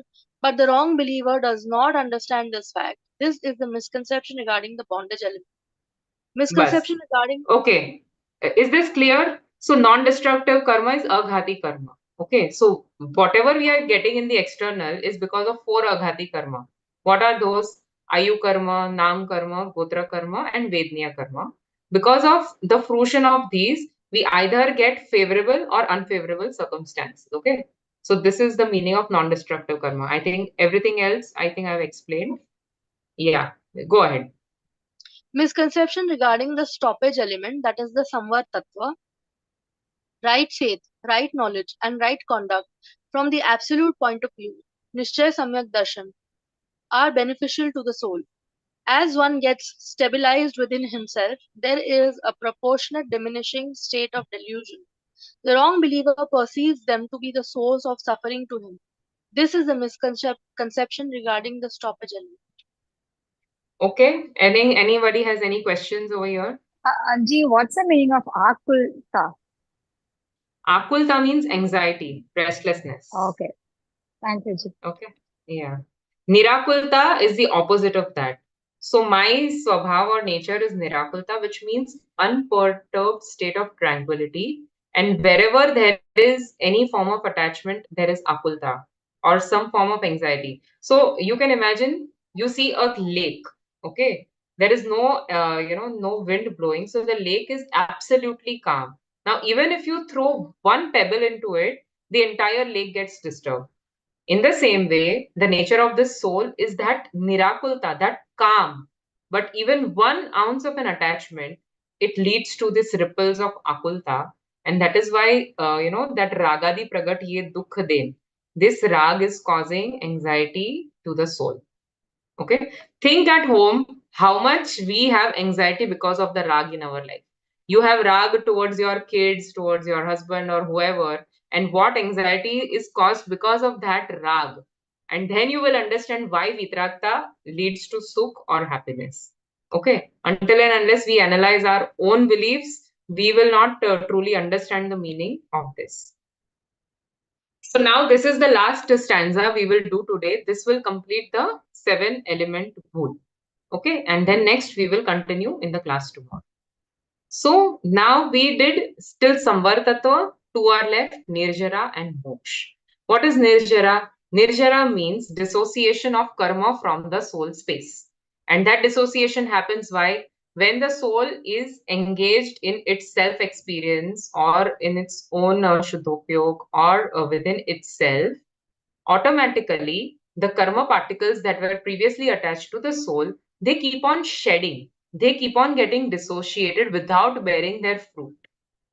but the wrong believer does not understand this fact. This is the misconception regarding the bondage element. Bas. Misconception regarding Okay. Is this clear? So non-destructive karma is aghati karma. Okay. So whatever we are getting in the external is because of 4 aghati karma. What are those? Ayu karma, Nam karma, Gotra karma, and Vedniya karma. Because of the fruition of these, we either get favorable or unfavorable circumstances. Okay. So this is the meaning of non-destructive karma. I think everything else, I think I've explained. Yeah. Go ahead. misconception regarding the stoppage element, that is the Samvar Tattva. Right faith, right knowledge, and right conduct from the absolute point of view, Nishchay Samyak Darshan, are beneficial to the soul. As one gets stabilized within himself, there is a proportionate diminishing state of delusion. The wrong believer perceives them to be the source of suffering to him. This is the misconception regarding the stoppage element. Okay. Anybody has any questions over here? Anji, what's the meaning of akulta? Akulta means anxiety, restlessness. Okay, thank you, Ji. Okay. Yeah. Nirakulta is the opposite of that. So my swabhav or nature is nirakulta, which means unperturbed state of tranquility. And wherever there is any form of attachment, there is akulta or some form of anxiety. So you can imagine you see a lake. Okay. There is no, no wind blowing. So the lake is absolutely calm. Now, even if you throw one pebble into it, the entire lake gets disturbed. In the same way, the nature of the soul is that nirakulta, that calm. But even 1 ounce of an attachment, it leads to this ripples of akulta. And that is why, that ragadi pragat ye dukh den. This rag is causing anxiety to the soul. Okay. Think at home how much we have anxiety because of the rag in our life. You have rag towards your kids, towards your husband or whoever, and what anxiety is caused because of that rag. And then you will understand why vitrakta leads to sukh or happiness. Okay. Until and unless we analyze our own beliefs, we will not truly understand the meaning of this. So now this is the last stanza we will do today. This will complete the 7-element rule. Okay, and then next we will continue in the class tomorrow. So now we did still Samvar Tattva, 2 are left, Nirjara and Moksha. What is Nirjara? Nirjara means dissociation of karma from the soul space. And that dissociation happens when the soul is engaged in its self-experience or in its own Shuddhopyog or within itself. Automatically, the karma particles that were previously attached to the soul, they keep on shedding. They keep on getting dissociated without bearing their fruit.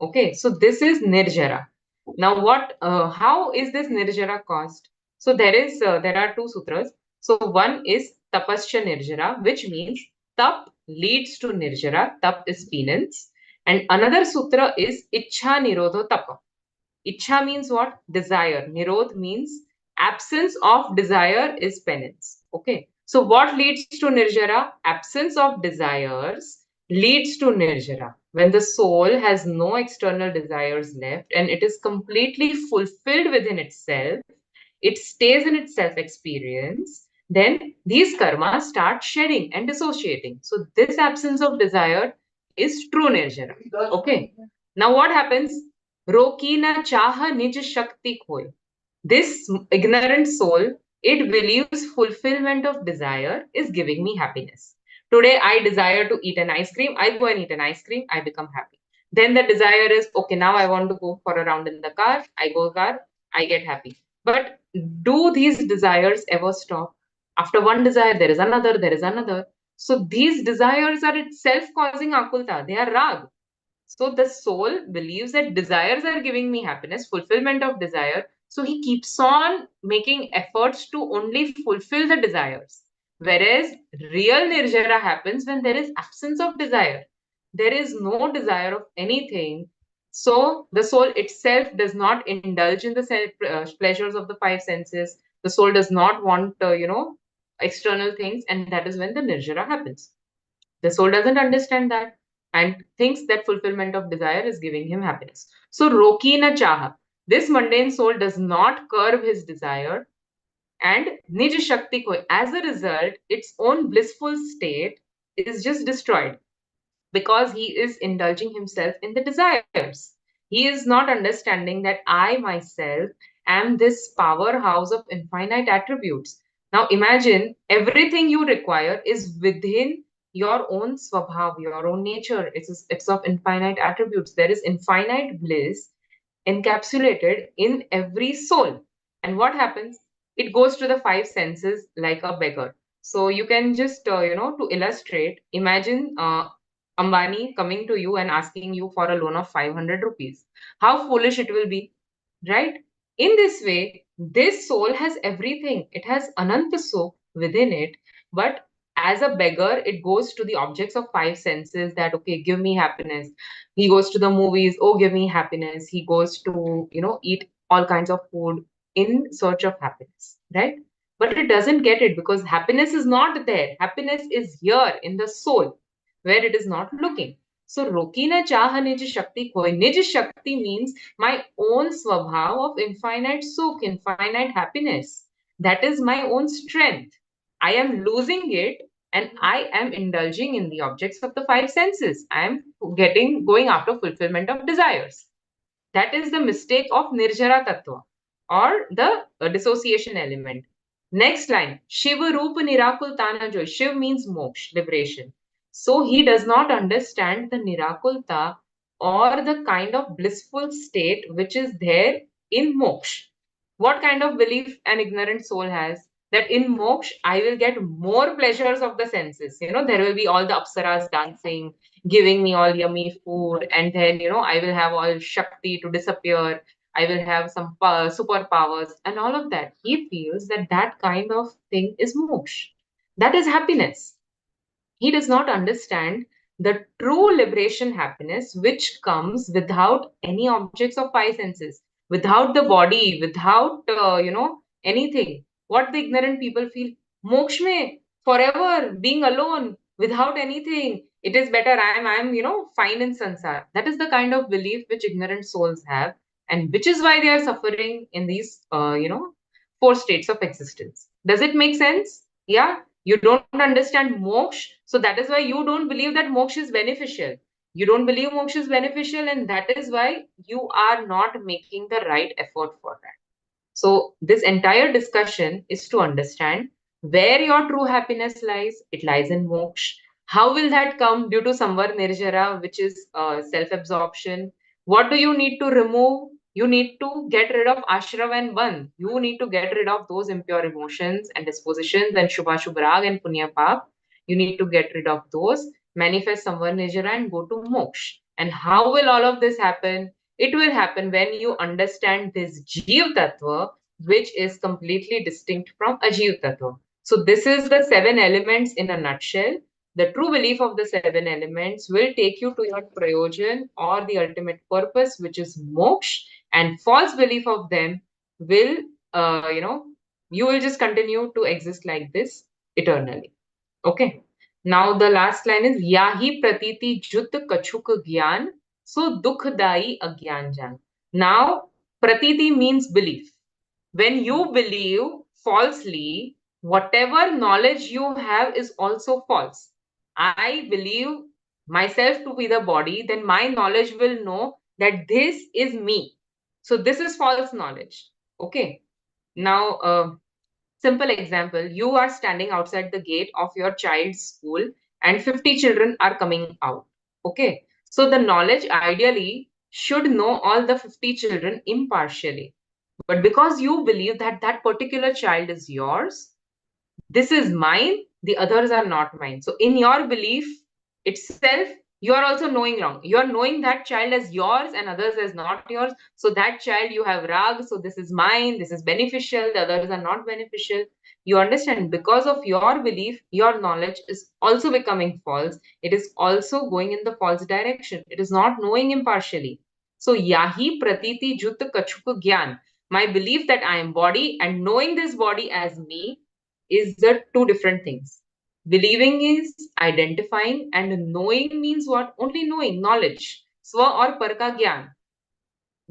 Okay, so this is nirjara. Now, how is this nirjara caused? So there are 2 sutras. So one is tapasya nirjara, which means tap leads to nirjara. Tap is penance, and another sutra is ichha nirodho tapa. Ichha means what? Desire. Nirodh means absence of desire is penance. Okay. So what leads to nirjara? Absence of desires leads to nirjara. When the soul has no external desires left and it is completely fulfilled within itself, it stays in its self-experience, then these karmas start shedding and dissociating. So this absence of desire is true nirjara. Okay. Now what happens? Roki na chaha nij shakti khoy. This ignorant soul It believes fulfillment of desire is giving me happiness. Today, I desire to eat an ice cream. I go and eat an ice cream. I become happy. Then the desire is, okay, now I want to go for a round in the car. I go car, I get happy. But do these desires ever stop? After one desire, there is another, there is another. So these desires are itself causing akulta. They are rag. So the soul believes that desires are giving me happiness, fulfillment of desire. So he keeps on making efforts to only fulfill the desires. Whereas real nirjara happens when there is absence of desire. There is no desire of anything. So the soul itself does not indulge in the pleasures of the five senses. The soul does not want, external things, and that is when the nirjara happens. The soul doesn't understand that and thinks that fulfillment of desire is giving him happiness. So, roki na chaha. This mundane soul does not curb his desire, and nij shakti koi. As a result, its own blissful state is just destroyed because he is indulging himself in the desires. He is not understanding that I myself am this powerhouse of infinite attributes. Now imagine everything you require is within your own swabhav, your own nature. It's of infinite attributes. There is infinite bliss encapsulated in every soul. And what happens? It goes to the five senses like a beggar. So you can just, to illustrate, imagine Ambani coming to you and asking you for a loan of 500 rupees. How foolish it will be, right? In this way, this soul has everything. It has Ananta Sukh within it, but as a beggar, it goes to the objects of five senses that, okay, give me happiness. He goes to the movies, oh, give me happiness. He goes to, eat all kinds of food in search of happiness, right? But it doesn't get it because happiness is not there. Happiness is here in the soul where it is not looking. So, Rokina Chaha Nij Shakti Koi. Nij Shakti means my own swabhav of infinite sukh, infinite happiness. That is my own strength. I am losing it and I am indulging in the objects of the five senses. I am going after fulfillment of desires. That is the mistake of Nirjara Tattva or the dissociation element. Next line, Shiva Rupa Nirakul Tana Joy. Shiv means moksha, liberation. So he does not understand the Nirakulta or the kind of blissful state which is there in moksha. What kind of belief an ignorant soul has? That in moksha, I will get more pleasures of the senses. There will be all the apsaras dancing, giving me all yummy food, and then, I will have all Shakti to disappear. I will have some superpowers and all of that. He feels that that kind of thing is moksha. That is happiness. He does not understand the true liberation happiness which comes without any objects of five senses, without the body, without anything. What the ignorant people feel, moksha mein, forever being alone without anything, it is better. I am fine in sansar. That is the kind of belief which ignorant souls have, and which is why they are suffering in these four states of existence. Does it make sense? Yeah. You don't understand moksha, so that is why you don't believe that moksha is beneficial. You don't believe moksha is beneficial, and that is why you are not making the right effort for that. So this entire discussion is to understand where your true happiness lies. It lies in moksha. How will that come? Due to samvar nirjara, which is self-absorption. What do you need to remove? You need to get rid of ashrav and bandh. You need to get rid of those impure emotions and dispositions and shubha shubhrag and punya pap. You need to get rid of those, manifest samvar nirjara and go to moksha. And how will all of this happen? It will happen when you understand this Jeev Tattva, which is completely distinct from Ajeev Tattva. So this is the seven elements in a nutshell. The true belief of the seven elements will take you to your prayojan or the ultimate purpose, which is moksha, and false belief of them will, you will just continue to exist like this eternally. Okay. Now the last line is Yahi Pratiti Jut Kachuk Gyan, so Dukhdai Agyan Jan. Now, Pratiti means belief. When you believe falsely, whatever knowledge you have is also false. I believe myself to be the body, then my knowledge will know that this is me. So this is false knowledge. Okay. Now, Simple example, you are standing outside the gate of your child's school and 50 children are coming out. Okay. So the knowledge ideally should know all the 50 children impartially. But because you believe that that particular child is yours, this is mine, the others are not mine. So in your belief itself, you are also knowing wrong. You are knowing that child as yours and others as not yours. So that child you have rag, so this is mine, this is beneficial, the others are not beneficial. You understand, because of your belief, your knowledge is also becoming false. It is also going in the false direction. It is not knowing impartially. So yahi pratiti jut kachuk gyan. My belief that I am body and knowing this body as me is the two different things. Believing is identifying, and knowing means what? Only knowing, knowledge. Swa or par ka gyan.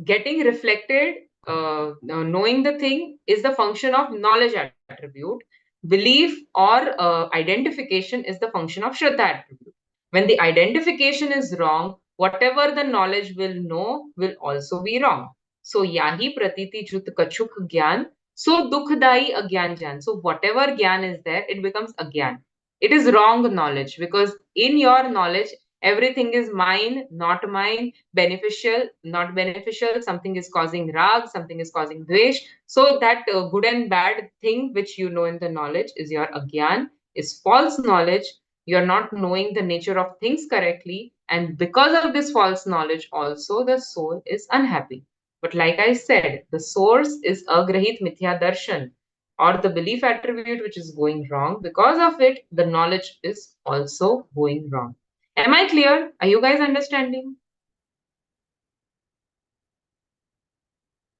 Getting reflected, knowing the thing is the function of knowledge attribute. Belief or identification is the function of Shraddha attribute. When the identification is wrong, whatever the knowledge will know will also be wrong. So yahi pratiti jut kachuk gyan, so dukhdai agyan jan. So whatever gyan is there, it becomes agyan. It is wrong knowledge, because in your knowledge, everything is mine, not mine, beneficial, not beneficial, something is causing rag, something is causing dvesh. So that good and bad thing which you know in the knowledge is your agyan, is false knowledge. You're not knowing the nature of things correctly, and because of this false knowledge also the soul is unhappy. But like I said, the source is agrahit mithya darshan, or the belief attribute which is going wrong. Because of it, the knowledge is also going wrong. Am I clear? Are you guys understanding?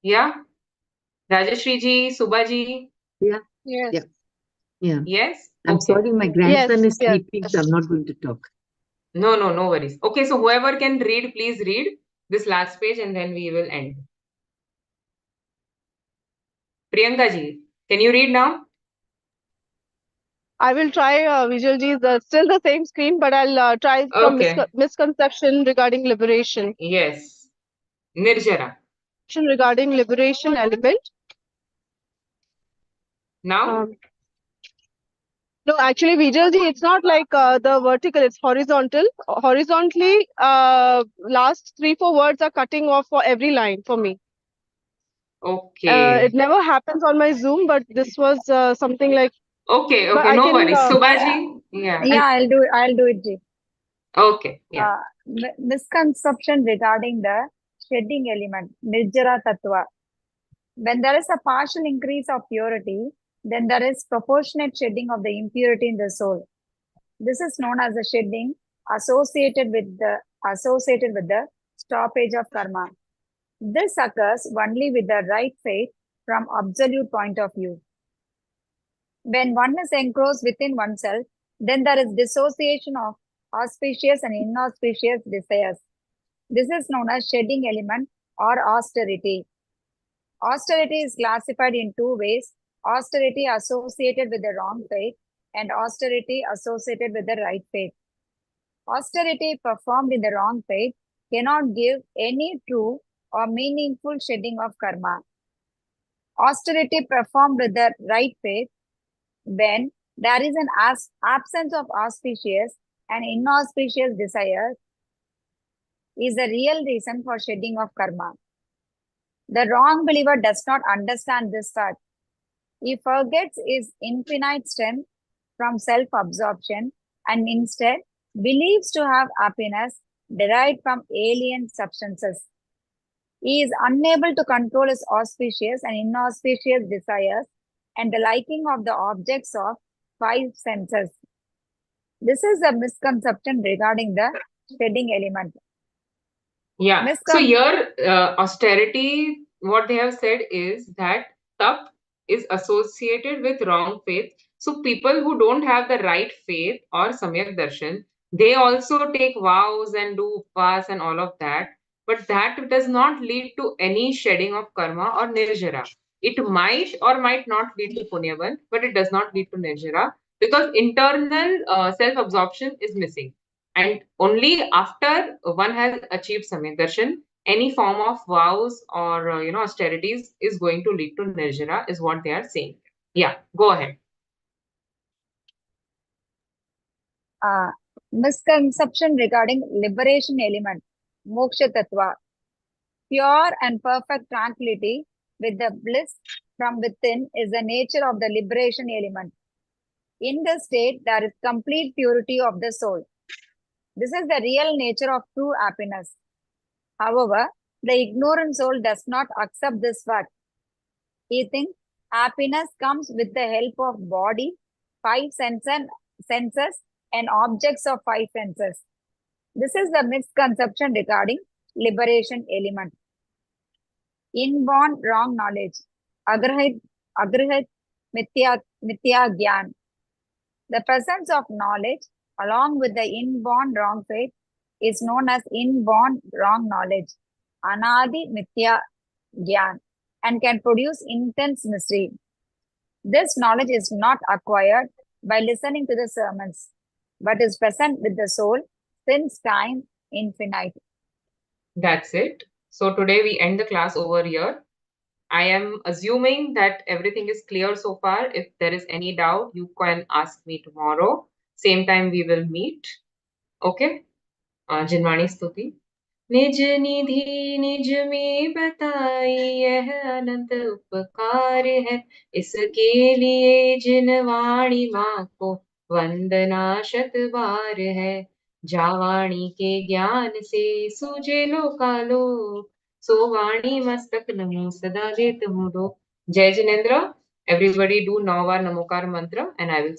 Yeah? Rajashri ji, Subha ji? Yeah. Yes. Yeah. Yeah. Yes? I'm Okay. sorry, my grandson is Yes. sleeping, so I'm not going to talk. No, no, no worries. Okay, so whoever can read, please read this last page and then we will end. Priyanka ji, can you read now? I will try, Vijay ji, still the same screen, but I'll try from Okay. misconception regarding liberation. Yes. Nirjara. Regarding liberation element. Now? No, actually, Vijay ji, it's not like the vertical, it's horizontal. Horizontally, last 3-4 words are cutting off for every line for me. Okay. It never happens on my Zoom, but this was something like. Okay, But okay, I no can, worries. Subha ji? Yeah. Yeah, I'll do it, Ji. Okay, yeah. Misconception regarding the shedding element, Nirjara Tattva. When there is a partial increase of purity, then there is proportionate shedding of the impurity in the soul. This is known as the shedding associated with the stoppage of karma. This occurs only with the right faith from absolute point of view. When one is engrossed within oneself, then there is dissociation of auspicious and inauspicious desires. This is known as shedding element or austerity. Austerity is classified in two ways: austerity associated with the wrong faith and austerity associated with the right faith. Austerity performed in the wrong faith cannot give any true or meaningful shedding of karma. Austerity performed with the right faith, when there is an absence of auspicious and inauspicious desires, is the real reason for shedding of karma. The wrong believer does not understand this fact. He forgets his infinite strength from self-absorption and instead believes to have happiness derived from alien substances. He is unable to control his auspicious and inauspicious desires and the liking of the objects of 5 senses. This is a misconception regarding the shedding element. Yeah. So here, austerity, what they have said is that tap is associated with wrong faith. So people who don't have the right faith or samyak darshan, they also take vows and do upvas and all of that. But that does not lead to any shedding of karma or nirjara. It might or might not lead to punyavan, but it does not lead to nirjara, because internal self-absorption is missing. And only after one has achieved samyak darshan, any form of vows or austerities is going to lead to nirjara, is what they are saying. Yeah, go ahead. Misconception regarding liberation element, moksha tattva. Pure and perfect tranquility with the bliss from within is the nature of the liberation element. In this state, there is complete purity of the soul. This is the real nature of true happiness. However, the ignorant soul does not accept this fact. He thinks happiness comes with the help of body, five senses, and objects of five senses. This is the misconception regarding liberation element. Inborn wrong knowledge, agrahit mithya gyan. The presence of knowledge along with the inborn wrong faith is known as inborn wrong knowledge, anadi mithya gyan, and can produce intense misery. This knowledge is not acquired by listening to the sermons, but is present with the soul since time infinite. That's it. So today we end the class over here. I am assuming that everything is clear so far. If there is any doubt, you can ask me tomorrow. Same time we will meet. Okay? Jinwani Stuti. निज निधि निज में बताई यह अनंत उपकार है, इसके लिए जिनवाणी माँ को वंदना शत बार है। जावाणी के ज्ञान से सूझे लोकालो, सो वाणी मस्तक नमो सदा देत हूँ दो। जय Jinendra. Everybody do Navavar Namokar mantra and I will